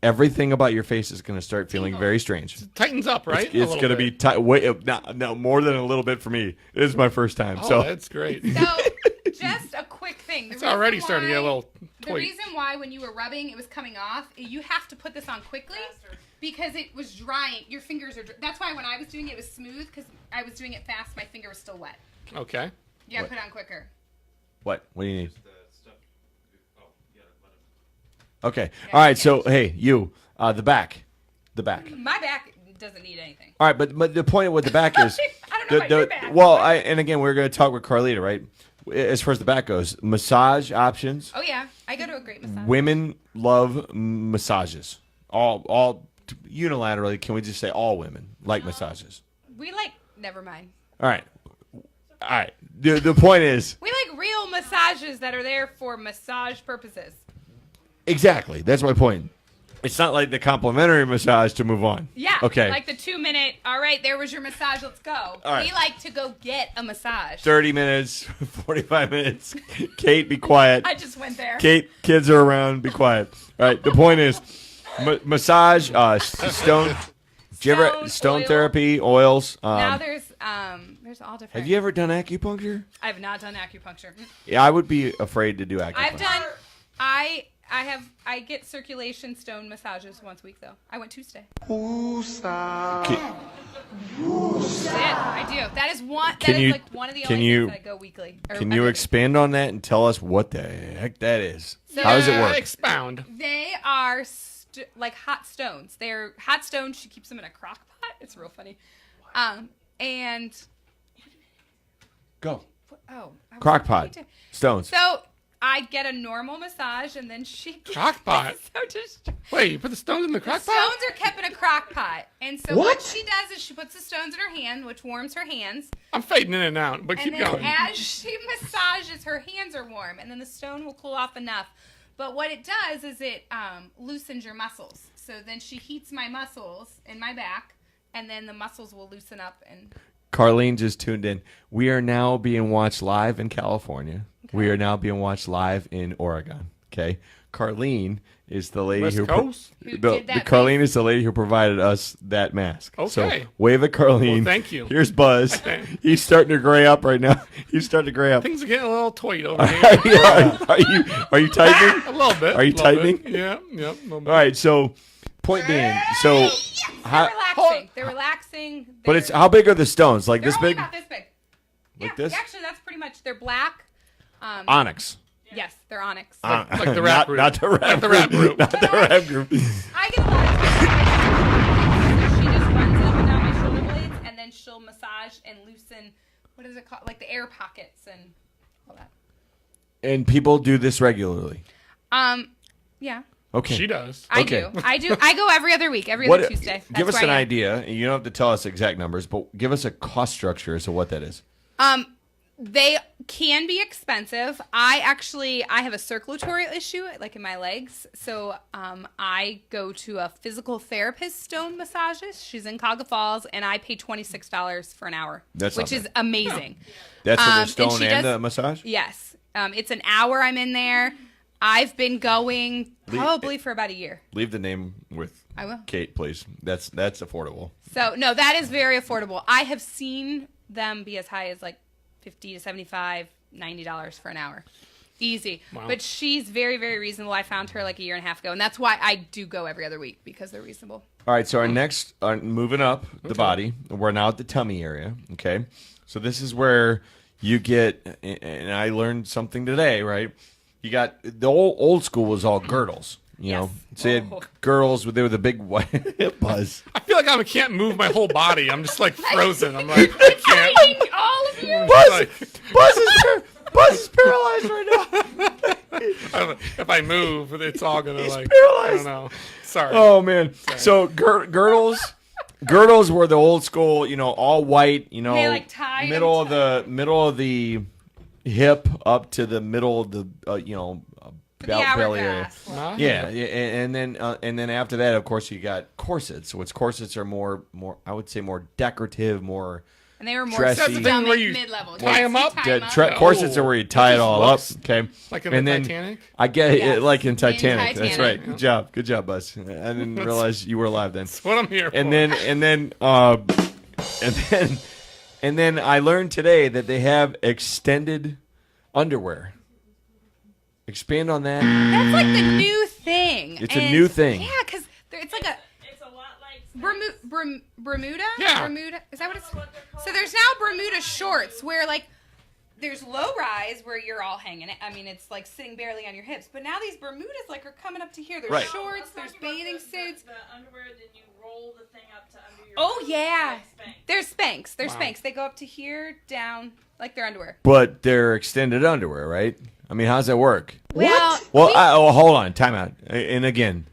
Everything about your face is going to start feeling very strange. It tightens up, right? It's going to be tight. No, more than a little bit for me. It is my first time. Oh, so that's great. So, just a quick thing. It's already starting to get a little The reason why when you were rubbing, it was coming off, you have to put this on quickly because it was drying. Your fingers are that's why when I was doing it, it was smooth because I was doing it fast. My finger was still wet. Okay. You got to put it on quicker. What do you need? Okay. All right. So, hey, you, the back. My back doesn't need anything. All right, but the point with the back is, I don't know about your back. and again, we're going to talk with Carlita, right? As far as the back goes, massage options. Oh yeah, I go to a great massage. Women love massages. All unilaterally. Can we just say all women like massages? We like. Never mind. All right. The point is. We like real massages that are there for massage purposes. Exactly. That's my point. It's not like the complimentary massage to move on. Yeah. Okay. Like the 2-minute, all right, there was your massage, let's go. All right. We like to go get a massage. 30 minutes, 45 minutes. Kate, be quiet. I just went there. Kate, kids are around. Be quiet. All right. The point is massage, stone. Do you ever stone therapy, oils? Now there's all different. Have you ever done acupuncture? I've not done acupuncture. Yeah, I would be afraid to do acupuncture. I've done. I get circulation stone massages once a week though. I went Tuesday. I do. That is one. Like one of the only things that I go weekly. Can you expand on that and tell us what the heck that is? So how does it work? Expound. They are like hot stones. They're hot stones. She keeps them in a crock pot. It's real funny. And go. Oh. Crock pot. Stones. So I get a normal massage, and then she gets crock pot. Wait, you put the stones in the crock pot? Stones are kept in a crock pot, and so what she does is she puts the stones in her hand, which warms her hands. I'm fading in and out, but keep going. And as she massages, her hands are warm, and then the stone will cool off enough. But what it does is it loosens your muscles. So then she heats my muscles in my back, and then the muscles will loosen up. And Carlene just tuned in. We are now being watched live in California. Okay. We are now being watched live in Oregon. Okay, Carlene is the lady Carlene is the lady who provided us that mask. Okay, so wave at Carlene. Well, thank you. Here's Buzz. He's starting to gray up right now. He's starting to gray up. Things are getting a little toyed over here. Are you tightening? A little bit. Are you tightening? Bit. Yeah. All right. So, point being, so they're relaxing. But it's how big are the stones? Like they're this only big? About this big. Like this? Actually, that's pretty much. They're black. Onyx. Yes, they're onyx. Like the rap group. Not the rap group. Not the rap group. I get a lot of massage and loosen, what is it called? Like the air pockets and all that. And people do this regularly. Yeah. Okay. She does. I Okay. do. I go every other week, every other Tuesday. That's Give us where an I am. idea. You don't have to tell us exact numbers, but give us a cost structure as to what that is. They can be expensive. I have a circulatory issue, like in my legs. So I go to a physical therapist, stone massages. She's in Cuyahoga Falls, and I pay $26 for an hour, which is amazing. That's for the and stone she and does- the massage? Yes. It's an hour I'm in there. I've been going probably for about a year. Leave the name with I will. Kate, please. That's affordable. So, no, that is very affordable. I have seen them be as high as like $50 to $75, $90 for an hour. Easy. Wow. But she's very, very reasonable. I found her like a year and a half ago, and that's why I do go every other week, because they're reasonable. All right, so our next, moving up the body, we're now at the tummy area, okay? So this is where you get, and I learned something today, right? You got, the old school was all girdles, you know? So you had girdles, they were the big white buzz. I feel like I can't move my whole body. I'm just like frozen. I'm like, I can't. All of you. Buzz is paralyzed right now. I don't know. If I move, it's all gonna He's like. paralyzed. I don't know. Sorry. Oh man! So girdles were the old school, you know, all white, you know, They, like, tie middle them of the hip up to the middle of the you know belly area. Yeah, and then after that, of course, you got corsets. Which corsets are more I would say more decorative, more. And they were more dressy. That's the thing where you mid-level. tie them up. Corsets are where you tie it all up. Okay, Like in and the then Titanic? I get it, Yes. like in Titanic. That's Titanic. right. Good job, Buzz. I didn't realize you were alive then. That's what I'm here for. And then I learned today that they have extended underwear. Expand on that. That's like the new thing. It's a new thing. Yeah, because it's like It's a lot like Bermuda? Yeah. Bermuda? Is that what it's? So there's now Bermuda shorts where like there's low rise where you're all hanging it. I mean, it's like sitting barely on your hips. But now these Bermudas like are coming up to here. There's Right. shorts, there's bathing suits. the underwear, then you roll the thing up to under your Oh boobs, yeah. like Spanx. There's Spanx. There's Wow. Spanx. They go up to here, down, like their underwear. But they're extended underwear, right? I mean, how's that work? Well, Well, hold on. Time out. And again,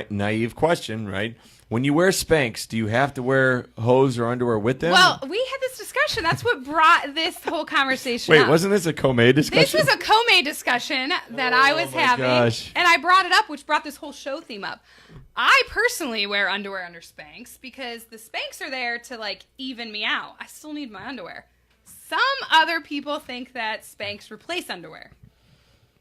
naive question, right? When you wear Spanx, do you have to wear hose or underwear with them? well, we had this discussion. That's what brought this whole conversation Wait, up. wasn't this a co-made discussion? This was a co-made discussion that I was my having, gosh. and I brought it up, which brought this whole show theme up. I personally wear underwear under Spanx because the Spanx are there to like even me out. I still need my underwear. Some other people think that Spanx replace underwear.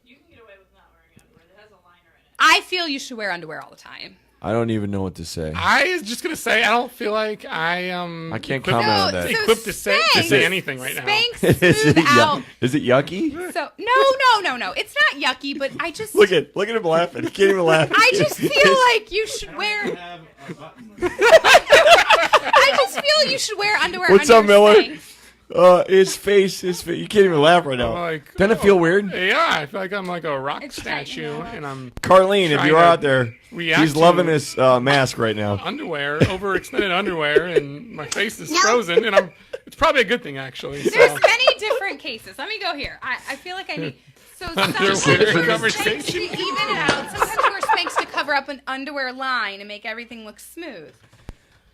You can get away with not wearing underwear that has a liner in it. I feel you should wear underwear all the time. I don't even know what to say. I was just gonna say I don't feel like I am. I can't equipped- comment on that. Equipped to say Spanx- anything right now. Spanx Is smooth it, out. is it yucky? So no. It's not yucky, but I just Look at him laughing. He can't even laugh. I just feel like you should wear. Have a button. I just feel you should wear underwear. What's under up, Miller? Spanx. His face. You can't even laugh right now. Like, Doesn't it feel weird? Yeah, I feel like I'm like a rock It's statue, tight. and I'm Carlene, if trying you're to out there, react he's to- loving his mask right now. underwear, overextended underwear, and my face is frozen, and it's probably a good thing actually. So. There's many different cases. Let me go here. I feel like I need. So sometimes you Underwear wear conversation. Spanx to even it out. Sometimes you wear Spanx to cover up an underwear line and make everything look smooth.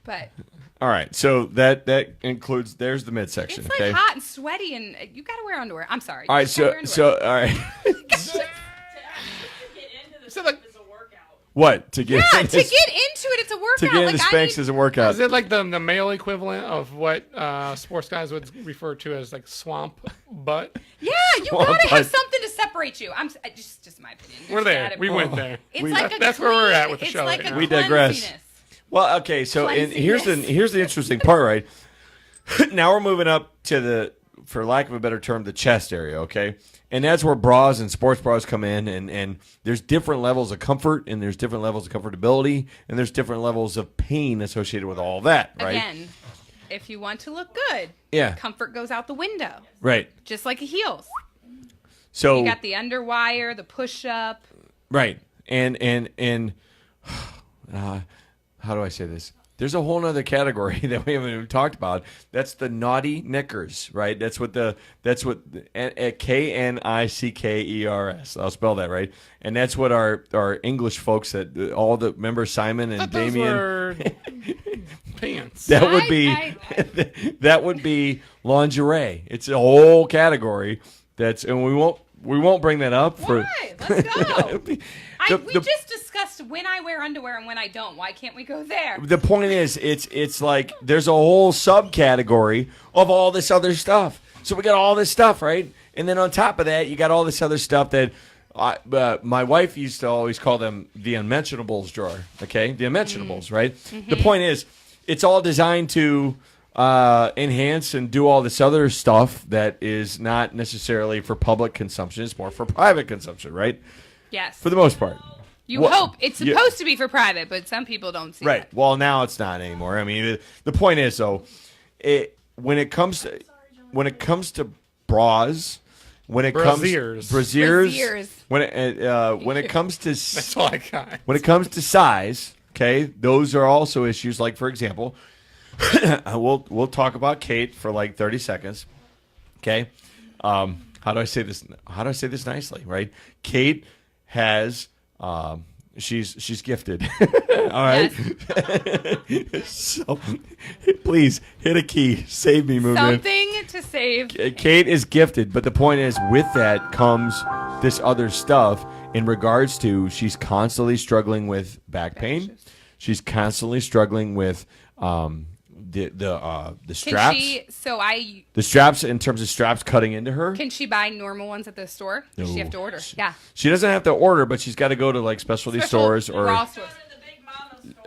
But All right, so that includes. There's the midsection. it's like Okay. hot and sweaty, and you gotta wear underwear. I'm sorry. All You right, just gotta so wear underwear. all right. To get into the So, like- stuff is a workout. What to get? Yeah, in to this- get into it, it's a workout. to get into like I Spanx need, is a workout. Is it like the male equivalent of what sports guys would refer to as like swamp butt? Yeah, you Swamp gotta have butt. something to separate you. Just my opinion. We're Just there. gotta- We went there. It's We- like a That's where we're at with the it's show like right a now. We digress. cleansiness. Well, okay, so here's Cleansiness. the interesting part, right? Now we're moving up to the, for lack of a better term, the chest area, okay? And that's where bras and sports bras come in, and there's different levels of comfort, and there's different levels of comfortability, and there's different levels of pain associated with all of that, right? Again, if you want to look good, Yeah. comfort goes out the window, Right. just like a heels. So You got the underwire, the push-up. right, and how do I say this? there's a whole other category that we haven't even talked about. That's the naughty knickers, right? That's what Knickers. I'll spell that right. And that's what our English folks that all the members Simon and Those Damien were pants. that would be lingerie. It's a whole category. And we won't bring that up. Why? Let's go. We just discussed when I wear underwear and when I don't. Why can't we go there? The point is, it's like there's a whole subcategory of all this other stuff. So we got all this stuff, right? And then on top of that, you got all this other stuff that my wife used to always call them the unmentionables drawer. Okay, the unmentionables, right? Mm-hmm. The point is, it's all designed to enhance and do all this other stuff that is not necessarily for public consumption. It's more for private consumption, right? Yes. For the most part. You hope. It's supposed to be for private, but some people don't see right. that. Well, now it's not anymore. I mean, the point is, though, when it comes to bras, when it comes brassiers, when it comes to that's all I got. When it comes to size, okay, those are also issues. Like, for example, we'll talk about Kate for like 30 seconds. Okay, how do I say this? How do I say this nicely? Right, Kate has she's gifted. All right. So please hit a key. Save me, movement. Something to save. Kate is gifted, but the point is, with that comes this other stuff in regards to she's constantly struggling with back pain. She's constantly struggling with the straps. The straps, in terms of straps cutting into her. Can she buy normal ones at the store? Does she have to order? Yeah. She doesn't have to order, but she's got to go to like specialty stores or raw stores.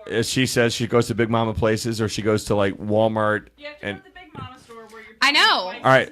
As she says, she goes to Big Mama places, or she goes to like Walmart. You have to go to the Big Mama store where you're. I know. All right.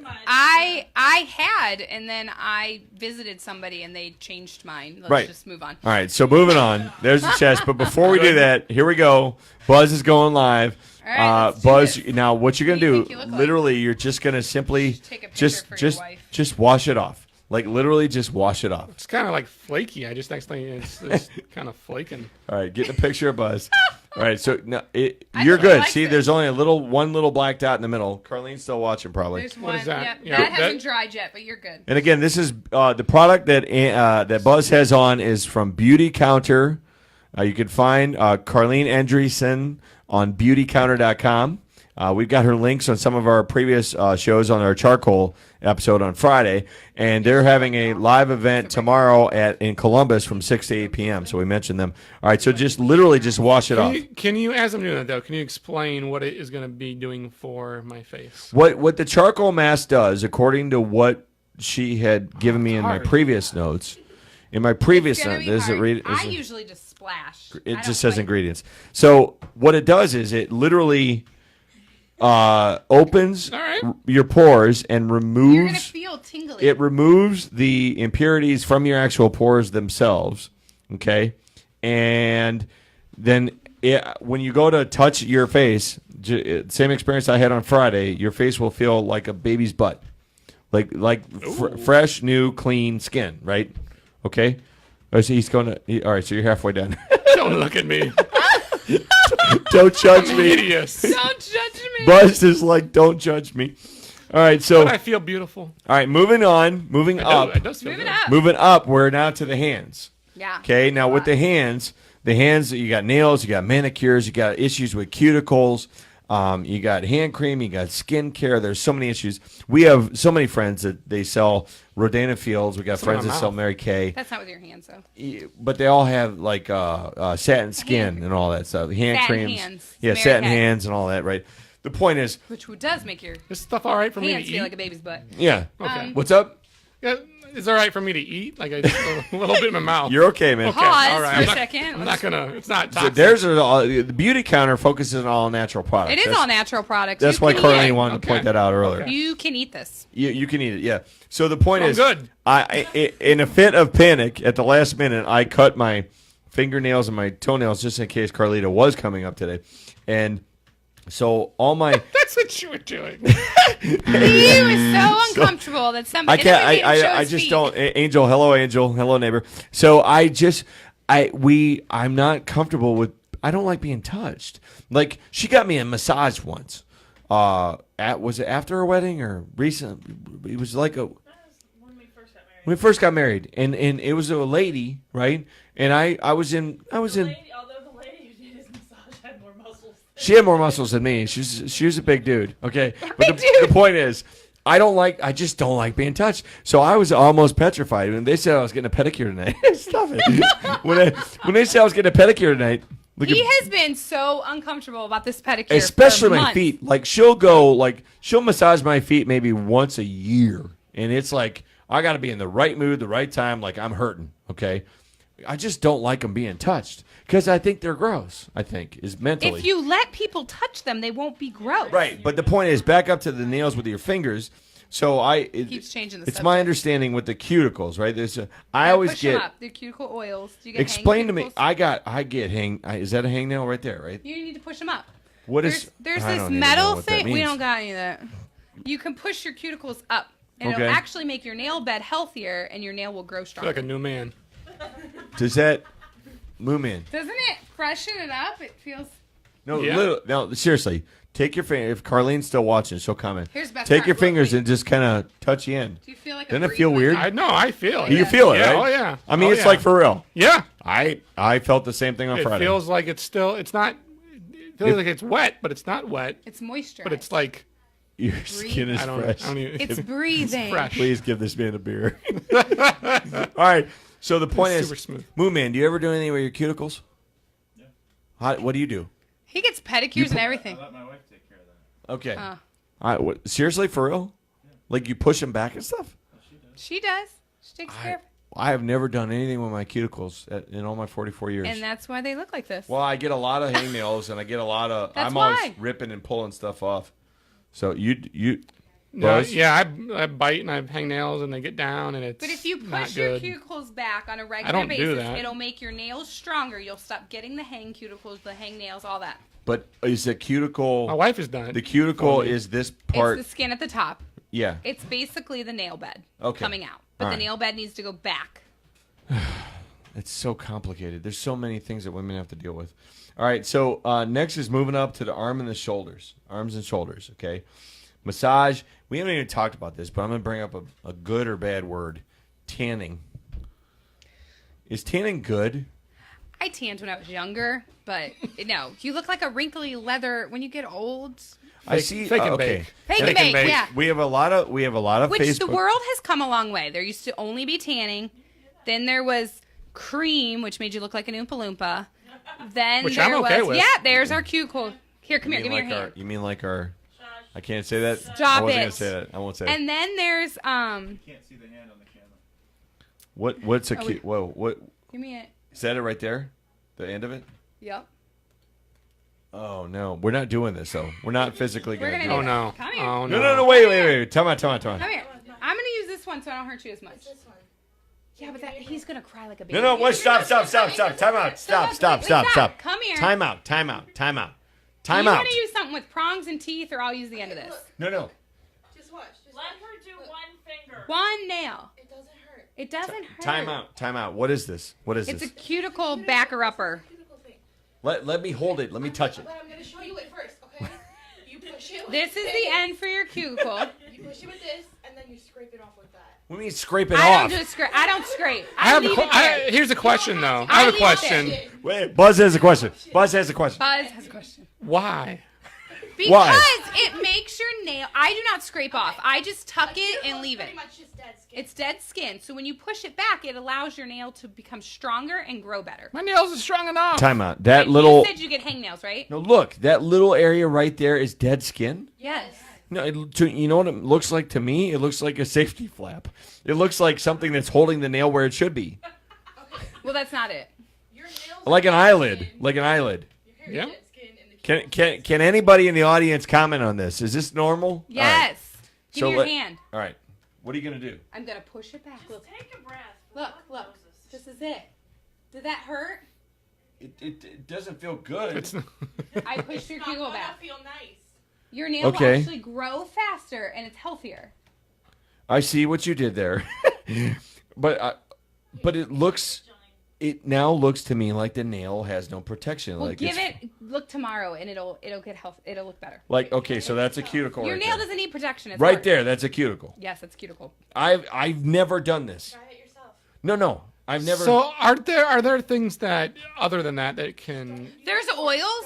I had, and then I visited somebody, and they changed mine. Let's just move on. All right, so moving on. There's the chest, but before we do that, here we go. Buzz is going live. All right, Buzz, now what you're gonna do? Literally, you're just gonna simply take a picture for your wife. just wash it off. Like literally, just wash it off. It's kind of like flaky. I just accidentally it's kind of flaking. All right, get the picture of Buzz. All right, so no, you're good. See, there's only one little black dot in the middle. Carlene's still watching, probably. There's what one. is that? Yep. Yeah, that hasn't dried yet, but you're good. And again, this is the product that Buzz has on is from Beauty Counter. You can find Carlene Andreessen on beautycounter.com. We've got her links on some of our previous shows on our charcoal episode on Friday, and they're having a live event tomorrow in Columbus from 6 to 8 p.m. So we mentioned them. All right, so just literally just wash it off. Can you, as I'm doing that though, can you explain what it is going to be doing for my face? What the charcoal mask does, according to what she had given me in my previous notes. In my previous note, I usually just splash. It just says ingredients. So what it does is it literally opens your pores and removes. You're gonna feel tingly. It removes the impurities from your actual pores themselves. Okay, and then when you go to touch your face, same experience I had on Friday. Your face will feel like a baby's butt, like fresh, new, clean skin. Right. Okay. Oh, so he's going to. All right. So you're halfway done. Don't look at me. Don't judge me. Hideous. Don't judge me. Buzz is like, don't judge me. All right, so but I feel beautiful. All right, moving on, moving up. Moving up, we're now to the hands. Yeah. Okay, now with the hands, you got nails, you got manicures, you got issues with cuticles, you got hand cream, you got skin care. There's so many issues. We have so many friends that they sell Rodana Fields. We got friends that sell Mary Kay. That's not with your hands, though. But they all have like satin skin and all that stuff. Hand creams. Hands. Yeah, Mary satin Kay. hands and all that, right? The point is, which does make your this stuff all right for me to hands eat? feel like a baby's butt. Yeah. Okay. What's up? Yeah, is it all right for me to eat? Like I just a little bit in my mouth. You're okay, man. Okay. Pause all right. for I'm a not, second. I'm not gonna. It's not So toxic. the beauty counter focuses on all natural products. It is all natural products. That's You why can eat Carlene it. wanted to point that out earlier. You can eat this. You can eat it, yeah. So the point is, good. I in a fit of panic at the last minute, I cut my fingernails and my toenails just in case Carlita was coming up today, and so all my That's what you were doing. He was so uncomfortable that somebody. I can't. and then we didn't show I his just feet. don't. Angel, hello neighbor. So I'm not comfortable with I don't like being touched. Like she got me a massage once. Was it after her wedding or recent? It was like when we first got married, and it was a lady, right? And I was in. Although the lady who did his massage had more muscles. She had more muscles than me. She was a big dude. Okay, but the point is, I just don't like being touched. So I was almost petrified when they said I was getting a pedicure tonight. Stop it. When they said I was getting a pedicure tonight. He has been so uncomfortable about this pedicure. Especially for my months. feet. Like she'll massage my feet maybe once a year. And it's like, I got to be in the right mood, the right time. Like I'm hurting. Okay. I just don't like them being touched because I think they're gross. I think is mentally. If you let people touch them, they won't be gross. Right. But the point is back up to the nails with your fingers. So Keeps changing the it's subject. my understanding with the cuticles, right? I Yeah, always push get them up. The cuticle oils. Do you get explain to me. cuticles? I get is that a hangnail right there, right? You need to push them up. What is? There's I this don't even know metal what that thing. We means. don't got any of that. You can push your cuticles up, and Okay. it'll actually make your nail bed healthier, and your nail will grow I feel stronger. like a new man. Does that move in? Doesn't it freshen it up? It feels. No, Yeah. no, seriously. Take your finger. If Carlene's still watching, she'll comment. Here's the best Take part. your Look, fingers wait. and just kind of touch the end. Do you feel like Doesn't a it feel breeze weird? like I know. I feel it. You feel it, Yeah, right? oh, yeah. I mean, Oh, it's yeah. like for real. Yeah. I felt the same thing on It Friday. feels like it's still. It's not. It feels like it's wet, but it's not wet. It's moisture. But it's like. Your skin is I don't. fresh. I don't even. It's breathing. fresh. Please give this man a beer. All right. So the point It's is, super smooth. Moon Man, do you ever do anything with your cuticles? Yeah. What do you do? He gets pedicures and everything. I let my wife take care of that. Okay. Uh. All right. Seriously, for real? Like you push them back and stuff? She does. She takes care of it. I have never done anything with my cuticles in all my 44 years. And that's why they look like this. Well, I get a lot of hangnails, and I get a lot of. That's I'm always why. ripping and pulling stuff off. So you. No, Buzz? yeah, I bite and I hang nails and they get down and it's. But if you not push your good. cuticles back on a regular I don't do basis, that. it'll make your nails stronger. You'll stop getting the hang cuticles, the hang nails, all that. But is the cuticle? My wife has done it. The cuticle for me. is this part. It's the skin at the top. Yeah. It's basically the nail bed Okay. coming out. But All the right. nail bed needs to go back. It's so complicated. There's so many things that women have to deal with. All right, so next is moving up to the arms and shoulders. Okay, massage. We haven't even talked about this, but I'm going to bring up a good or bad word: tanning. Is tanning good? I tanned when I was younger, but no, you look like a wrinkly leather when you get old. I see. fake and okay. bake. Fake and bake, yeah. We have a lot of Which Facebook. the world has come a long way. There used to only be tanning. Then there was cream, which made you look like an Oompa Loompa. Then Which there I'm okay was with. yeah. There's our cuticle. Here, come here. Give me your hand. You mean like our? I can't say that. I Stop wasn't it. gonna say that. I won't say that. And then there's You can't see the hand on the camera. What's a Oh, cute? Whoa, what give me it. is that? It right there, the end of it. Yep. Oh no, we're not doing this though. We're not physically We're gonna. gonna do do it. Oh no. Come here. Oh No, no. no, no! Wait! Time out! Come here. I'm gonna use this one so I don't hurt you as much. This one. Yeah, but he's gonna cry like a baby. No, no! What? Stop! Time out! Stop! Come here. Time out! Do Time you out! want to use something with prongs and teeth, or I'll use the end of this? No. Just watch. Just Let watch. her do one finger. One nail. It doesn't hurt. It doesn't hurt. Time out! What is this? It's a cuticle backer upper. Cuticle thing. Let me hold it. Let me touch it. But I'm gonna show you it first, okay? You push it. This is the end for your cuticle. You push it with this, and then you scrape it off with that. What do you mean scrape it I off? don't just scrape. I don't scrape. I have leave it there. here's a question though. I I have a leave it question. there. Wait, Buzz has a question. Buzz has a question. Why? Because Why? it makes your nail. I do not scrape off. I just tuck it and leave it. Pretty much just dead skin. It's dead skin. So when you push it back, it allows your nail to become stronger and grow better. My nails are strong enough. Time out. That You little. said you get hangnails, right? No, look. That little area right there is dead skin. Yes. No, you know what it looks like to me? It looks like a safety flap. It looks like something that's holding the nail where it should be, Well, that's not it. Your nails like an eyelid. Like an eyelid. Your hair Yeah. is dead skin, and the Can anybody in the audience comment on this? Is this normal? Yes. Give So me your let- hand. All right. What are you gonna do? I'm gonna push it back. Look, Take a breath. look. This is it. Did that hurt? It doesn't feel good. It's I pushed your not cuticle gonna back. feel nice. Your nail Okay. will actually grow faster and it's healthier. I see what you did there, but it looks it now looks to me like the nail has no protection. Well, like give it. Look tomorrow, and it'll get health. It'll look better. Like, okay, so that's a cuticle. Your right nail there. doesn't need protection. It's Right hard. there, that's a cuticle. Yes, that's cuticle. I've never done this. Try it yourself. No, I've never. So are there things that other than that can There's oils.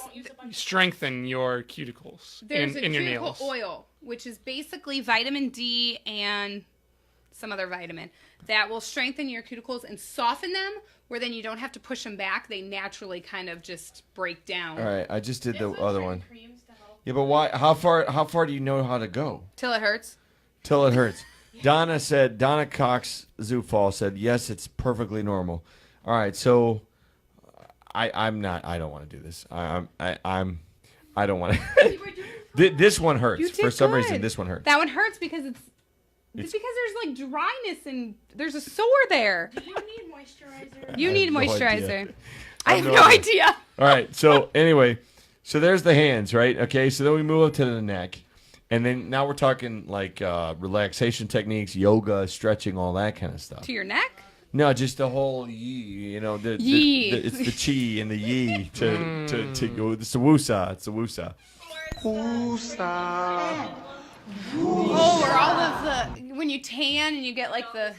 strengthen your cuticles There's in a your cuticle nails? oil, which is basically vitamin D and some other vitamin that will strengthen your cuticles and soften them, where then you don't have to push them back. They naturally kind of just break down. All right, I just did the other one. Yeah, but why? How far do you know how to go? Till it hurts. Till it hurts. Donna Cox Zufall said, yes, it's perfectly normal. All right, so I don't want to do this. I don't want to. This one hurts. You did For some good. reason, this one hurts. That one hurts because it's because there's like dryness and there's a sore there. You need moisturizer. You need no moisturizer. idea. I have no idea. All right, so anyway, so there's the hands, right? Okay, so then we move up to the neck. And then now we're talking like relaxation techniques, yoga, stretching, all that kind of stuff. To your neck? No, just the whole yi, Yi. it's the chi and the yi to go. It's the wusa. It's the wusa. Oh, or all of the when you tan and you get like the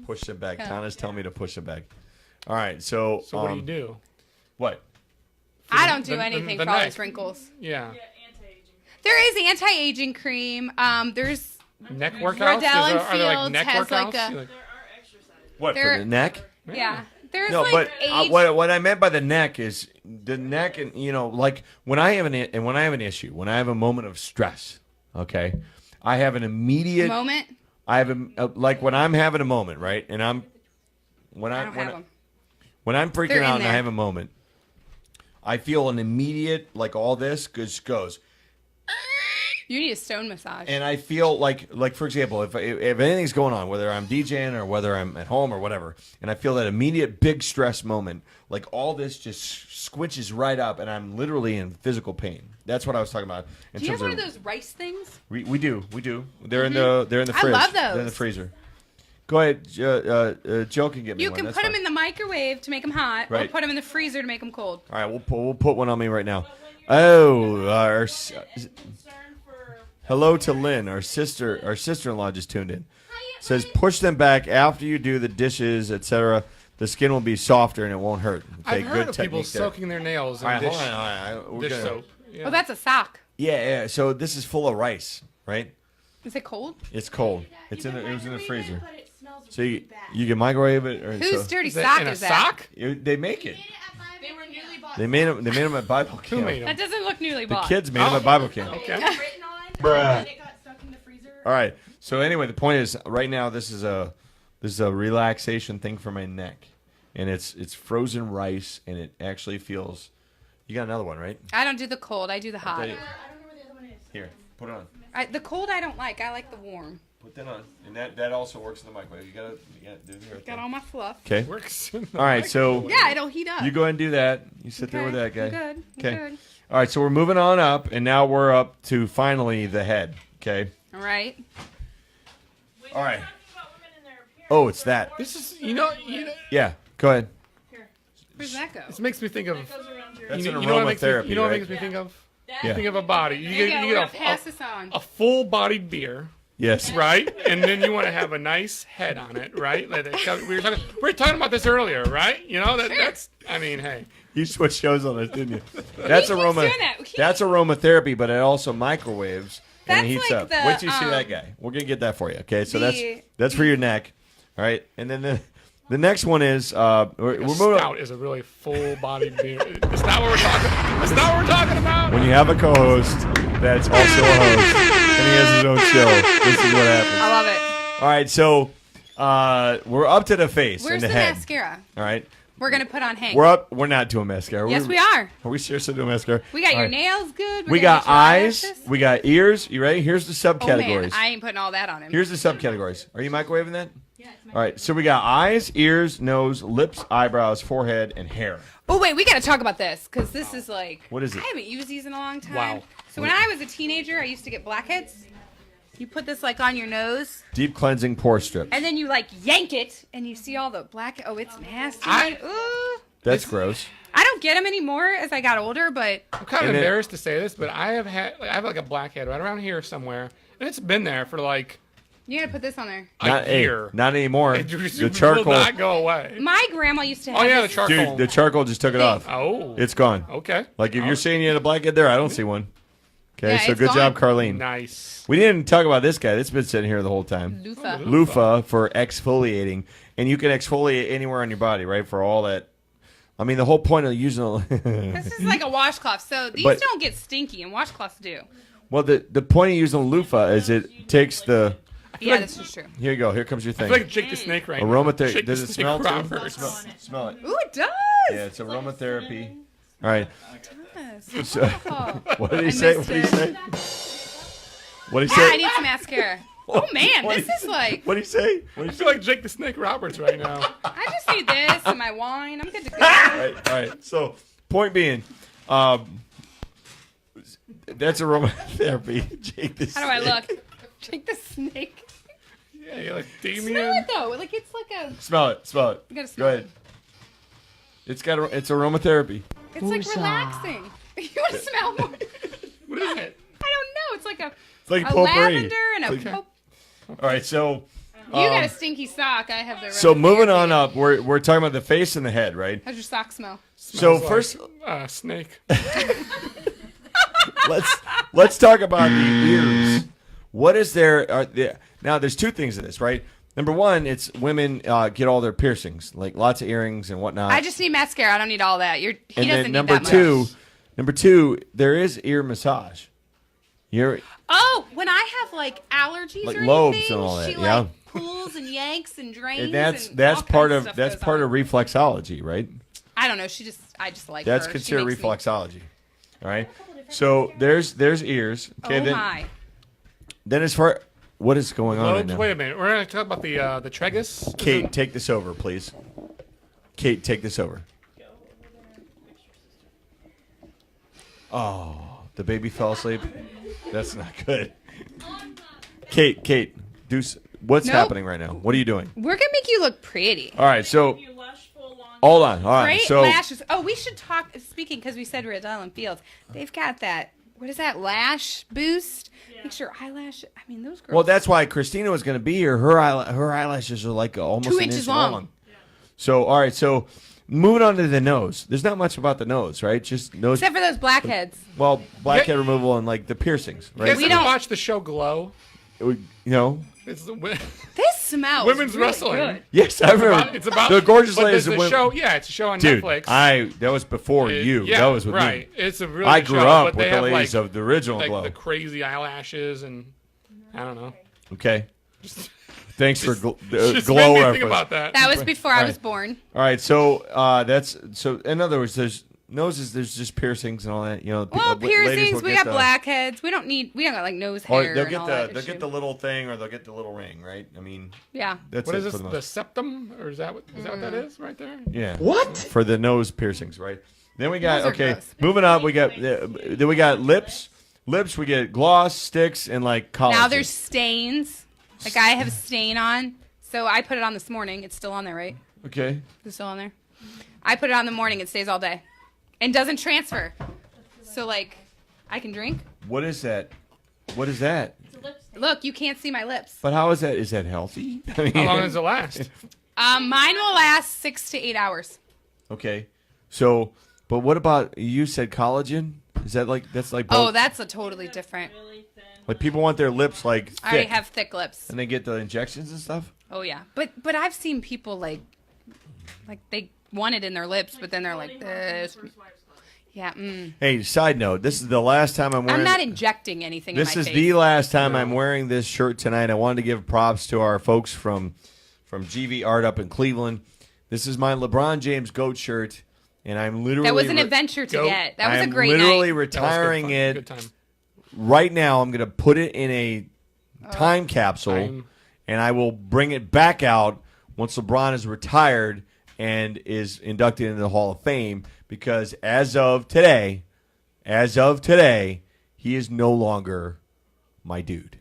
Push it back. Yeah. Tana's telling me to push it back. All right, so So what do you do? What? I don't do the- anything the for all neck. these wrinkles. Yeah. There is anti-aging cream. There's Neck workouts? Riddell and Are there like Fields neck has workouts? like a Like- What There- for the neck? yeah. There's No, like but age. what I meant by the neck is the neck, and like when I have an issue, when I have a moment of stress, okay, I have an immediate moment. I have like when I'm having a moment, right, and when I don't have them. when I'm freaking They're in out and I there. have a moment, I feel an immediate like all this just goes. You need a stone massage. And I feel like for example, if anything's going on, whether I'm DJing or whether I'm at home or whatever, and I feel that immediate big stress moment, like all this just squinches right up, and I'm literally in physical pain. That's what I was talking about. In Do you have terms one of those rice things? We do. They're in the I fridge. love They're in the those. freezer. Go ahead, Joe can get me You one. can That's put them fine. in the microwave to make them hot, or Right. put them in the freezer to make them cold. All right, we'll put one on me right now. Oh, hello to Lynn, our sister-in-law just tuned in. Says push them back after you do the dishes, etc. The skin will be softer and it won't hurt. Okay, I've heard good of people technique there. soaking their nails in All right, dish, hold on, all right. We're dish gonna- soap. Yeah. Oh, that's a sock. Yeah. So this is full of rice, right? Is it cold? It's cold. It was in the freezer. But it smells So really bad. you can microwave it. Or Whose so, dirty Is that sock in a is that? sock? They make it. They were newly bought. They made them at Bible camp. Who made them? That doesn't look newly The bought. kids made them at Bible camp. Okay. written on. Bruh. And it got stuck in the freezer. All right. So anyway, the point is, right now this is a relaxation thing for my neck, and it's frozen rice, and it actually feels. You got another one, right? I don't do the cold. I do the hot. There you- I don't know where the other one is. Here, put it on. The cold I don't like. I like the warm. Put that on, and that also works in the microwave. You gotta do it right Got all my fluff. Okay. Works in the All right. So Yeah, it'll heat up. you go ahead and do that. You sit there Okay, with that guy. I'm good. I'm Okay. good. All right. So we're moving on up, and now we're up to finally the head. Okay. All right. All right. Oh, it's that. This is you know Yeah. Go ahead. Where's that go? this makes me think of That's you an know what makes me, aromatherapy, you know what right? makes me think of? Yeah. Think of a body. You There you go. get We're gonna pass this on. a full-bodied beer, Yes. right? And then you want to have a nice head on it, right? Like we were talking about this earlier, right? You know that's. I mean, hey. You switched shows on us, didn't you? That's keeps aroma. doing that. That's aromatherapy, but it also microwaves and That's heats like up. the, Wait till you see that guy. We're gonna get that for you. Okay, so the- that's for your neck. All right, and then the next one is we're moving. Stout is a really full-bodied beer. It's not what we're talking. It's not what we're talking about. When you have a co-host that's also a host and he has his own show, this is what happens. I love it. All right, so we're up to the face Where's and the the head. mascara? All right, We're gonna put on Hank. we're up. We're not doing mascara. Yes, we are. Are we seriously doing mascara? We got All your right. nails good. We're We gonna got get your eyes. eyelashes. We got ears. You ready? Here's the Oh man, subcategories. I ain't putting all that on him. Here's the subcategories. Are you microwaving that? Yeah. All right. So we got eyes, ears, nose, lips, eyebrows, forehead, and hair. Oh wait, we gotta talk about this because this is like. What is it? I haven't used these in a long time. Wow. So when I was a teenager, I used to get blackheads. You put this like on your nose, Deep cleansing pore strip. and then you like yank it, and you see all the black. Oh, it's nasty. Ooh. That's gross. I don't get them anymore as I got older, but I'm kind of embarrassed to say this, but I have like a blackhead right around here somewhere, and it's been there for like you gotta put this on there. a year. Not anymore. It The charcoal. will not go away. My grandma used to have. Oh yeah, the this- charcoal. Dude, the charcoal just took it off. Oh, It's gone. okay. Like if you're saying you had a blackhead there, I don't see one. Okay, Yeah, so it's good job, gone. Carlene. Nice. We didn't talk about this guy. This has been sitting here the whole time. Loofah. Loofah for exfoliating, and you can exfoliate anywhere on your body, right? For all that. I mean, the whole point of using. This is like a washcloth, so these But- don't get stinky, and washcloths do. Well, the point of using a loofah is it takes the. Yeah, this is true. Here you go. Here comes your I thing. feel like Jake the Snake right now. Aromatherapy. Jake the Does it Snake smell too? Roberts. Smell it. Ooh, it does. Yeah, it's aromatherapy. All right. Yes. So, what did he say? What did he say? What did he Yeah, I say? need some mascara. Oh man, What this did is like. What did he say? I feel like Jake the Snake Roberts right now. I just need this and my wine. I'm good to go. All right. So, point being, that's aromatherapy. Jake the How do I Snake. look? Jake the Snake. Yeah, you're like Smell Damien. it though. Like it's like a. Smell it. Smell it. You gotta Go smell ahead. It's aromatherapy. It's like relaxing. You want to smell more? What is it? I don't know. It's like a. It's like a potpourri. lavender and a. It's like- Pop- All right. So. you got a stinky sock. I have the. So moving on aromatherapy. up, we're talking about the face and the head, right? How's your sock smell? So Smells first, like, snake. let's talk about the ears. What is there? Now, there's two things in this, right? Number one, it's women get all their piercings, like lots of earrings and whatnot. I just need mascara. I don't need all that. He and doesn't then need number that two, much. there is ear massage. Oh, when I have like allergies Like or lobes anything, and all that, she yeah. like pulls and yanks and drains. And that's and that's all part kinds of stuff that's goes part on. of reflexology, right? I don't know. I just like That's her. She considered makes me- reflexology. All right. So there's ears. Okay. Oh then my! then as far what is going on right Lobes, now? wait a minute. We're going to talk about the tragus. Kate, take this over, please. Kate, take this over. Oh, the baby fell asleep. That's not good. Kate, what's Nope. happening right now? What are you doing? We're gonna make you look pretty. All right, so hold on. All right, Great so lashes. Oh, we should talk. Speaking because we said we're at Island Fields, they've got that. What is that? Lash boost. Make sure eyelash. I mean, those girls. well, that's why Christina was going to be here. Her eyelashes are like almost 2 an inches inch long. So all right, so moving on to the nose. There's not much about the nose, right? Just nose. Except for those blackheads. Well, blackhead removal and like the piercings, You right? guys ever watch the show Glow? You know. It's This smells. women's really wrestling. Good. Yes, I remember. It's about the gorgeous but ladies the of women. show. Yeah, it's a show on Dude, Netflix. that was before you. Yeah, that was with right. me. It's a really I good grew show, up but with they the have, ladies like, of the original like Glow. the crazy eyelashes and I don't know. Okay. Thanks for Glow just made me reference. think about that. That was before I Right. was born. All right, so in other words, there's noses, there's just piercings and all that. You know, Well, ladies piercings. will We get got the- blackheads. We don't got like nose Or hair. they'll and get all the that they'll issue. get the little thing, or they'll get the little ring, right? I mean, Yeah. that's What it is this? for the The most. septum, or is that what that is right there? Yeah. What? For the nose piercings, right? Then we got Those are okay. gross. Moving on, we got then we got lips. Lips, we get gloss, sticks, and like collagen. Now there's stains. Like I have a stain on, so I put it on this morning. It's still on there, right? okay. It's still on there. I put it on the morning. It stays all day, and doesn't transfer. So like, I can drink. What is that? What is that? Look, you can't see my lips. But how is that? Is that healthy? I mean, How long does it last? Mine will last 6 to 8 hours. Okay. So, but what about you said collagen? Is that like that's like Oh, both? that's a totally different. Like people want their lips like thick, I already have thick lips. and they get the injections and stuff. Oh yeah, but I've seen people like they want it in their lips, but then they're like this. Yeah. Hey, side note: this is the last time I'm wearing. I'm not injecting anything. This in my is face. the last time I'm wearing this shirt tonight. I wanted to give props to our folks from GV Art up in Cleveland. This is my LeBron James goat shirt, and I'm literally That was an adventure to get. That was I'm a great literally night. retiring That was it good time. right now. I'm going to put it in a time capsule, Time. and I will bring it back out once LeBron is retired and is inducted into the Hall of Fame. Because as of today, he is no longer my dude.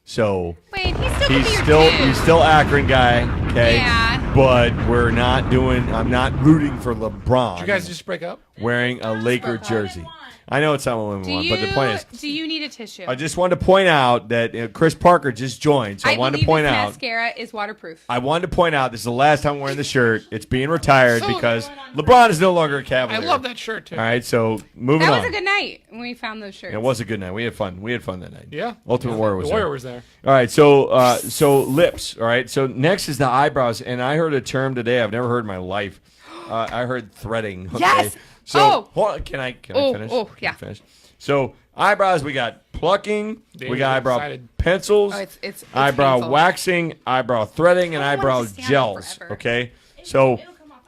So Wait, he's he's still Akron guy, okay? Yeah. But we're not doing. I'm not rooting for LeBron. Did you guys just break up? Wearing a Laker jersey. I know it's not what women want, but the point is, do you need a tissue? I just wanted to point out that Chris Parker just joined, so I wanted to point out. Mascara is waterproof. I wanted to point out this is the last time I'm wearing the shirt. It's being retired because LeBron is no longer a Cavalier. I love that shirt too. All right, so moving on. That was a good night when we found those shirts. It was a good night. We had fun. We had fun that night. Yeah. Ultimate Warrior was the there. Warrior was there. All right, so lips. All right, so next is the eyebrows, and I heard a term today I've never heard in my life. I heard threading. Okay? Yes. So hold on, can I finish? Oh, yeah. Can I finish? So eyebrows, we got plucking, we got eyebrow excited. pencils, it's eyebrow painful. waxing, eyebrow threading, and I don't want eyebrow it to stand gels. forever. Okay, so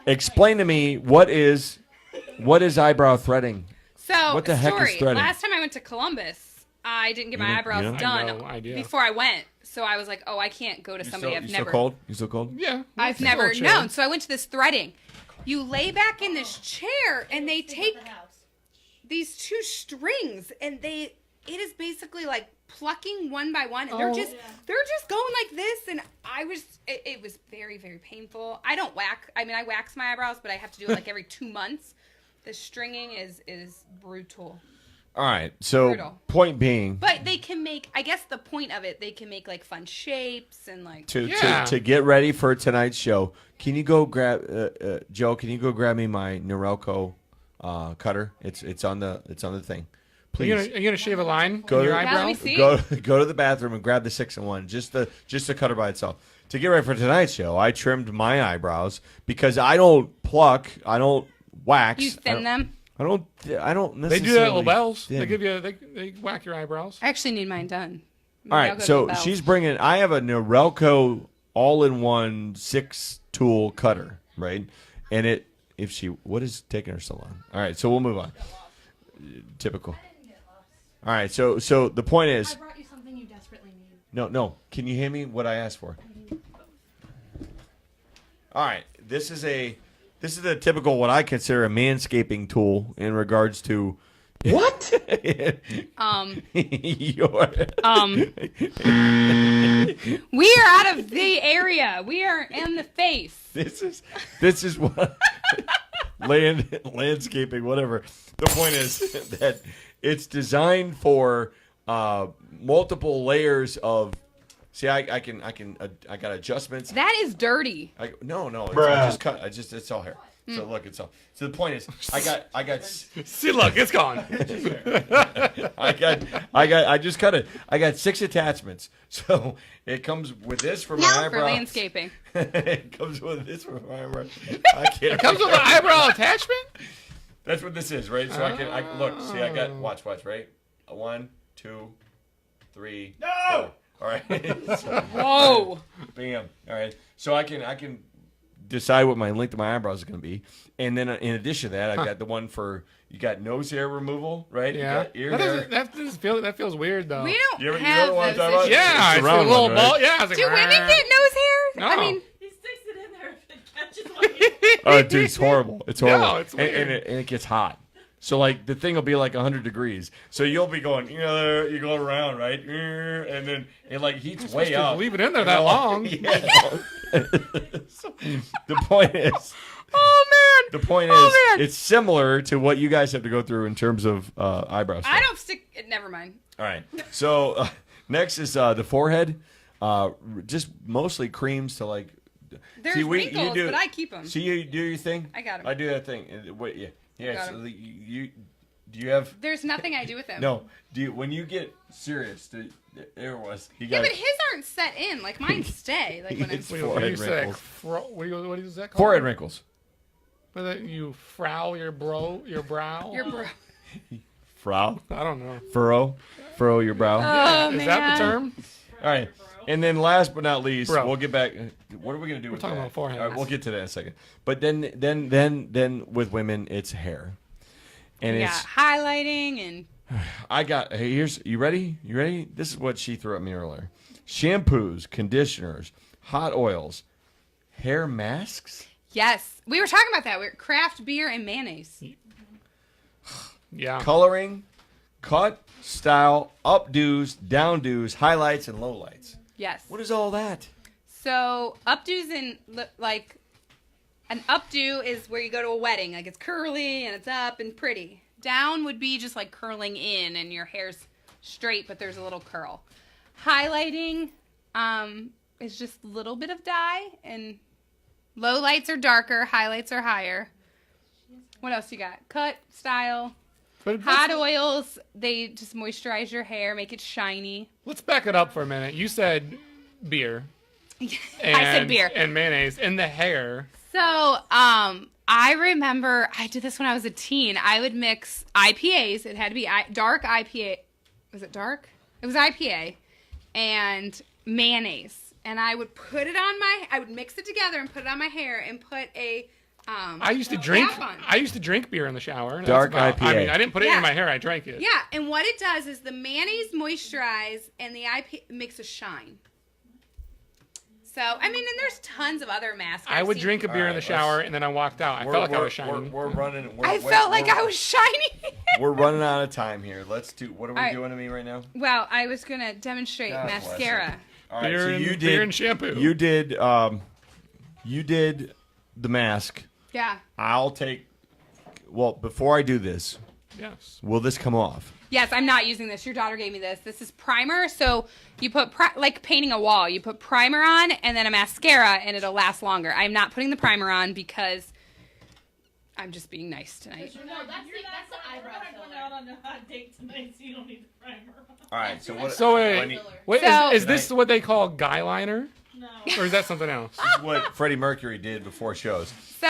explain to me what is eyebrow threading? So, What the heck is story. threading? Last time I went to Columbus, I didn't get my eyebrows you know? done I have no idea. before I went. So I was like, oh, I can't go to somebody I've You never. still cold? You still cold? Yeah. I've it's never a little chill. known. So I went to this threading. You lay back in this chair and they take these two strings and it is basically like plucking one by one and they're just going like this and it was very, very painful. I wax my eyebrows, but I have to do it like every 2 months. The stringing is brutal. All right. So Brutal. point being, But they can make, I guess the point of it, they can make like fun shapes and like. to get ready for tonight's show, can you go grab Joe? Can you go grab me my Norelco cutter? It's on the thing. Please. Are you gonna shave a line Go in your to- eyebrow? let me see. Go to the bathroom and grab the 6-in-1, just the cutter by itself. To get ready for tonight's show, I trimmed my eyebrows because I don't pluck, I don't wax. You thin them? I don't necessarily. They do that at LaBelle's. thin. They give you they whack your eyebrows. I actually need mine done. All Maybe I'll right, go to so LaBelle's. she's bringing. I have a Norelco all-in-one 6-tool cutter, right? And what is taking her so long? All right, so we'll move on. Typical. All right, so the point is. I brought you something you desperately need. No. Can you hand me what I asked for? All right, this is a typical what I consider a manscaping tool in regards to what? We are out of the area. We are in the face. This is what landscaping, whatever. The point is that it's designed for multiple layers of. See, I got adjustments. That is dirty. No, I just cut. It's all hair. So look, it's all. So the point is, I got. See, look, it's gone. I just cut it. I got 6 attachments. So it comes with this for my eyebrows. For landscaping. It comes with this for my eyebrows. I can't. It comes with an eyebrow attachment. That's what this is, right? So I look. See, I got watch, right? 1, 2, 3. No! 4. All right. Whoa. Bam. All right. So I can decide what my length of my eyebrows is going to be, and then in addition to that, I got the one for you got nose hair removal, right? Yeah. You got ear hair. That feels weird though. We don't You have know what I'm those talking about? issues. Yeah, It's it's the a round little one, right? ball. Yeah, I was like, Do women get nose hair? No. I mean, He sticks it in there if it catches on you. Oh, dude, it's horrible. It's horrible. No, it's and, weird. and it gets hot. So like the thing will be like 100 degrees. So you'll be going, you're going around, right? And then it like heats way to up. leave it in there that long. Yeah. So, the point is. oh man. The point Oh, is, man. it's similar to what you guys have to go through in terms of eyebrows. I don't stick. Never mind. All right. So next is the forehead. Just mostly creams to like. There's wrinkles, but I keep them. See, you do your thing. I got 'em. I do that thing. Wait, yeah. Got So 'em. you do you have? There's nothing I do with them. No. Do you when you get serious? There it was. You Yeah, got but his aren't set in. Like mine stay. Like when It's I'm. What do you say? wrinkles. What is that called? Forehead wrinkles. What is that? You frow your brow. Your bro. Frow. I don't know. Furrow your brow. Oh Is man. that the term? All right. And then last but not least, Bro. we'll get back. What are we going to do with talking that? about forehead. All right, we'll get to that in a second. But then with women, it's hair. And Yeah, it's highlighting and. you ready? You ready? This is what she threw at me earlier. Shampoos, conditioners, hot oils, hair masks. Yes, we were talking about that. We're craft beer and mayonnaise. Yeah. Coloring, cut, style, updos, downdos, highlights, and lowlights. Yes. What is all that? So updos and like an updo is where you go to a wedding, like it's curly and it's up and pretty. Down would be just like curling in and your hair's straight, but there's a little curl. Highlighting is just a little bit of dye, and low lights are darker, highlights are higher. What else you got? Cut, style. Hot oils, they just moisturize your hair, make it shiny. Let's back it up for a minute. You said beer. I said beer. And mayonnaise in the hair. So, I remember I did this when I was a teen. I would mix IPAs. It had to be dark IPA. Was it dark? It was IPA. And mayonnaise. And I would put it on I would mix it together and put it on my hair and put a I used to drink beer in the shower. Dark IPA. I mean, I didn't put it in my hair. I drank it. Yeah, and what it does is the mayonnaise moisturize and the IPA makes a shine. So, I mean, and there's tons of other masks. I would drink a beer in the shower, and then I walked out. I felt like I was shining. We're running. I felt like I was shiny. We're running out of time here. Let's do. What are we All right. doing to me right now? Well, I was gonna demonstrate God bless mascara. All right, Beer so and- you did beer and shampoo. You did. You did the mask. Yeah. I'll take. Well, before I do this, Yes. will this come off? Yes, I'm not using this. Your daughter gave me this. This is primer. So you put, like painting a wall, you put primer on and then a mascara and it'll last longer. I'm not putting the primer on because I'm just being nice tonight. No, that's the eyebrow filler. We're not on a hot date tonight, so you don't need the primer. All right. So what? So wait, So- is this what they call guy liner? No. Or is that something else? This is what Freddie Mercury did before shows. So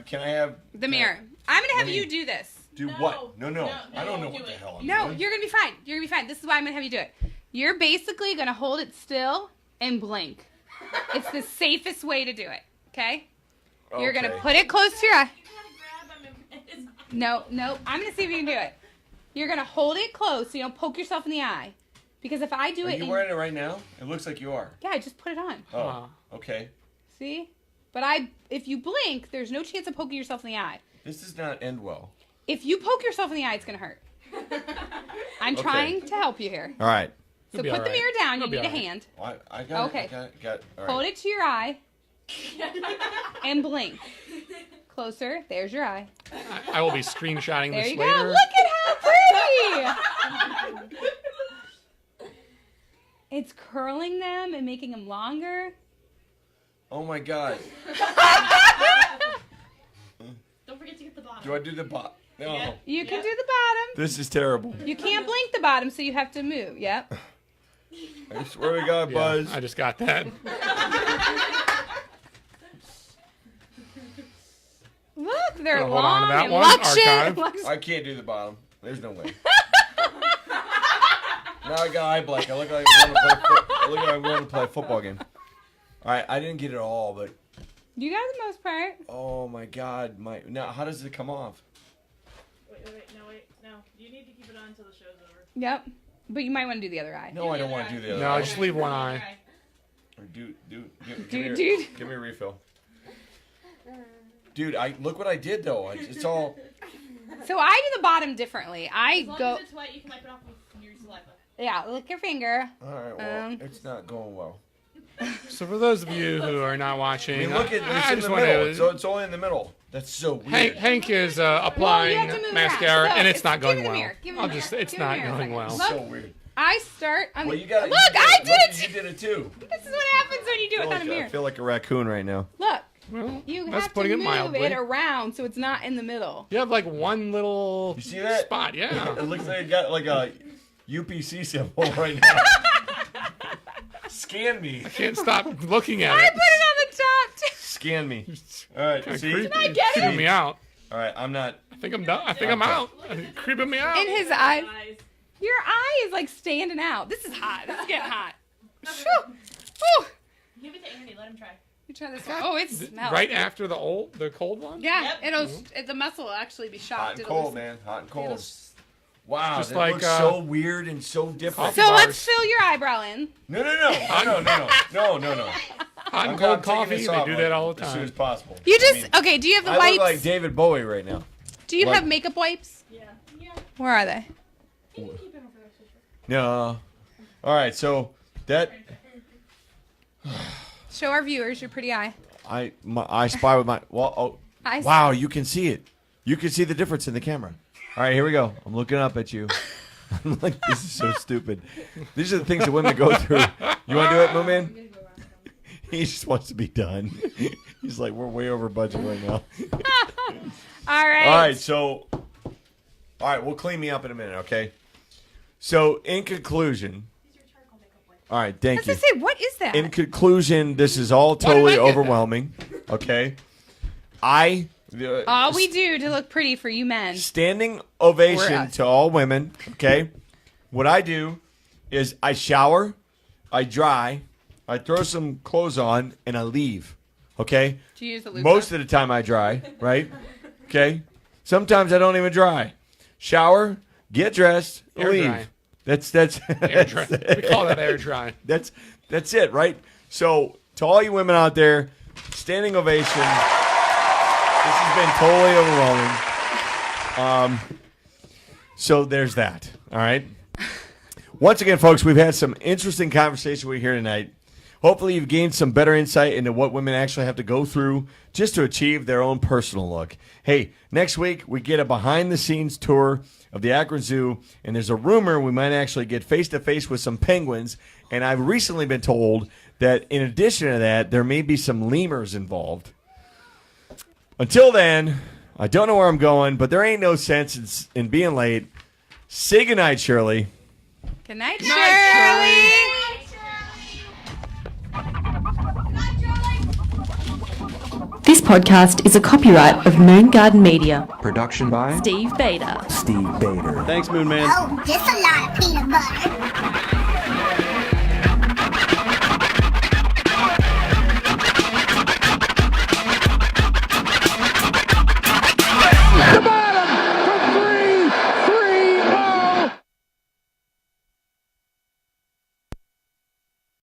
Can I have the mirror. I'm gonna have you do this. Do No. what? No. No, I don't know do what the it. hell I'm No, doing. you're gonna be fine. You're gonna be fine. This is why I'm gonna have you do it. You're basically gonna hold it still and blink. It's the safest way to do it. Okay? You're gonna Okay. put it close to your eye. You gotta grab him and No. I'm gonna see if you can do it. You're gonna hold it close so you don't poke yourself in the eye. Because if I do Are it, you wearing it right now? It looks like you are. yeah, I just put it on. Oh, okay. See? But if you blink, there's no chance of poking yourself in the eye. This does not end well. If you poke yourself in the eye, it's gonna hurt. I'm Okay. trying to help you here. All right. So You'll be put all the right. mirror down. You You'll be need a all right. hand. Well, I got Okay. it. Got it. All right. Hold it to your eye and blink. Closer. There's your eye. I will be screenshotting There this you later. go. Look at how pretty. It's curling them and making them longer. Oh my God. don't forget to get the bottom. Do I do the bot? No. Yeah. You can do the bottom. This is terrible. You can't blink the bottom, so you have to move. Yep. I swear to God, Yeah, Buzz. I just got that. Look, they're Hold on to long that and one, archive. luxurious. I can't do the bottom. There's no way. Now I got eye blank. I look like I'm going to play a football game. All right, I didn't get it all, but You got the most part. oh my God, now how does it come off? Wait, no. You need to keep it on until the show's over. Yep. But you might want to do the other eye. No, I don't want to do the other. No, eye. just leave one eye. Or give me a refill. Dude, look what I did though. It's all. So I do the bottom differently. I As long go. as it's wet, you can wipe it off with your saliva. Yeah, lick your finger. All right, well, it's not going well. So for those of you who are not I watching, mean, look at I it's just in the want middle. to. So it's only in the middle. That's so weird. Hank is Well, you applying have to move mascara, around. So and it's not give me going the well. mirror. Give me the I'll mirror. just, it's Give me the not mirror a going second. well. So weird. I start. Well, you got. Look, I did it. You did it too. This is what happens when you do it without a I mirror. feel like a raccoon right now. Look, Well, you that's have to putting it move mildly. it around so it's not in the middle. You have like one little You see that spot, yeah. It looks like it got like a UPC symbol right now. Scan me. I can't stop looking at I it. put it on the top too. Scan me. All right. Kinda See. creepy. Did I get Creeping it? me out. All right. I'm not. I think I'm done. I think I'm out. Creeping me out. In his eye. Your eye is like standing out. This is hot. This is getting hot. Shoo. Woo. Give it to Andy. Let him try. You try this one. Oh, it smells. Right after the cold one. Yeah, Yep. the muscle will actually be shocked. Hot and It'll cold, loosen. man. Hot and It'll cold. s- Wow, just that like, looks so weird and so different. So bars. let's fill your eyebrow in. No. Hot and cold coffee. They do that all the as soon as time. possible. You I just mean, okay. Do you have the I wipes? look like David Bowie right now. Do you like- have makeup wipes? Yeah. Where are they? No. All right, so that Show our viewers your pretty eye. I spy with my I wow, you can see it. You can see the difference in the camera. All right, here we go. I'm looking up at you. I'm like, this is so stupid. These are the things that women go through. You want to do it, Moomin? He just wants to be done. He's like, we're way over budget right now. All right. All right, so, we'll clean me up in a minute, okay? So, in conclusion, all right, thank you. I was going to say, what is that? In conclusion, this is all totally overwhelming, okay? All we do to look pretty for you men. Standing ovation to all women, okay? What I do is I shower, I dry, I throw some clothes on, and I leave, okay? Do you use the loofah? Most of the time I dry, right? Okay? Sometimes I don't even dry. Shower, get dressed, Air leave. dry. That's Air dry. We call that air dry. That's it, right? So, to all you women out there, standing ovation. This has been totally overwhelming. So there's that. All right. Once again, folks, we've had some interesting conversation with you here tonight. Hopefully, you've gained some better insight into what women actually have to go through just to achieve their own personal look. Hey, next week we get a behind-the-scenes tour of the Akron Zoo, and there's a rumor we might actually get face-to-face with some penguins. And I've recently been told that in addition to that, there may be some lemurs involved. Until then, I don't know where I'm going, but there ain't no sense in being late. Say goodnight, Shirley. Good night, Shirley. This podcast is a copyright of Moon Garden Media. Production by Steve Bader. Steve Bader. Thanks, Moon Man. Oh, just a lot of peanut butter.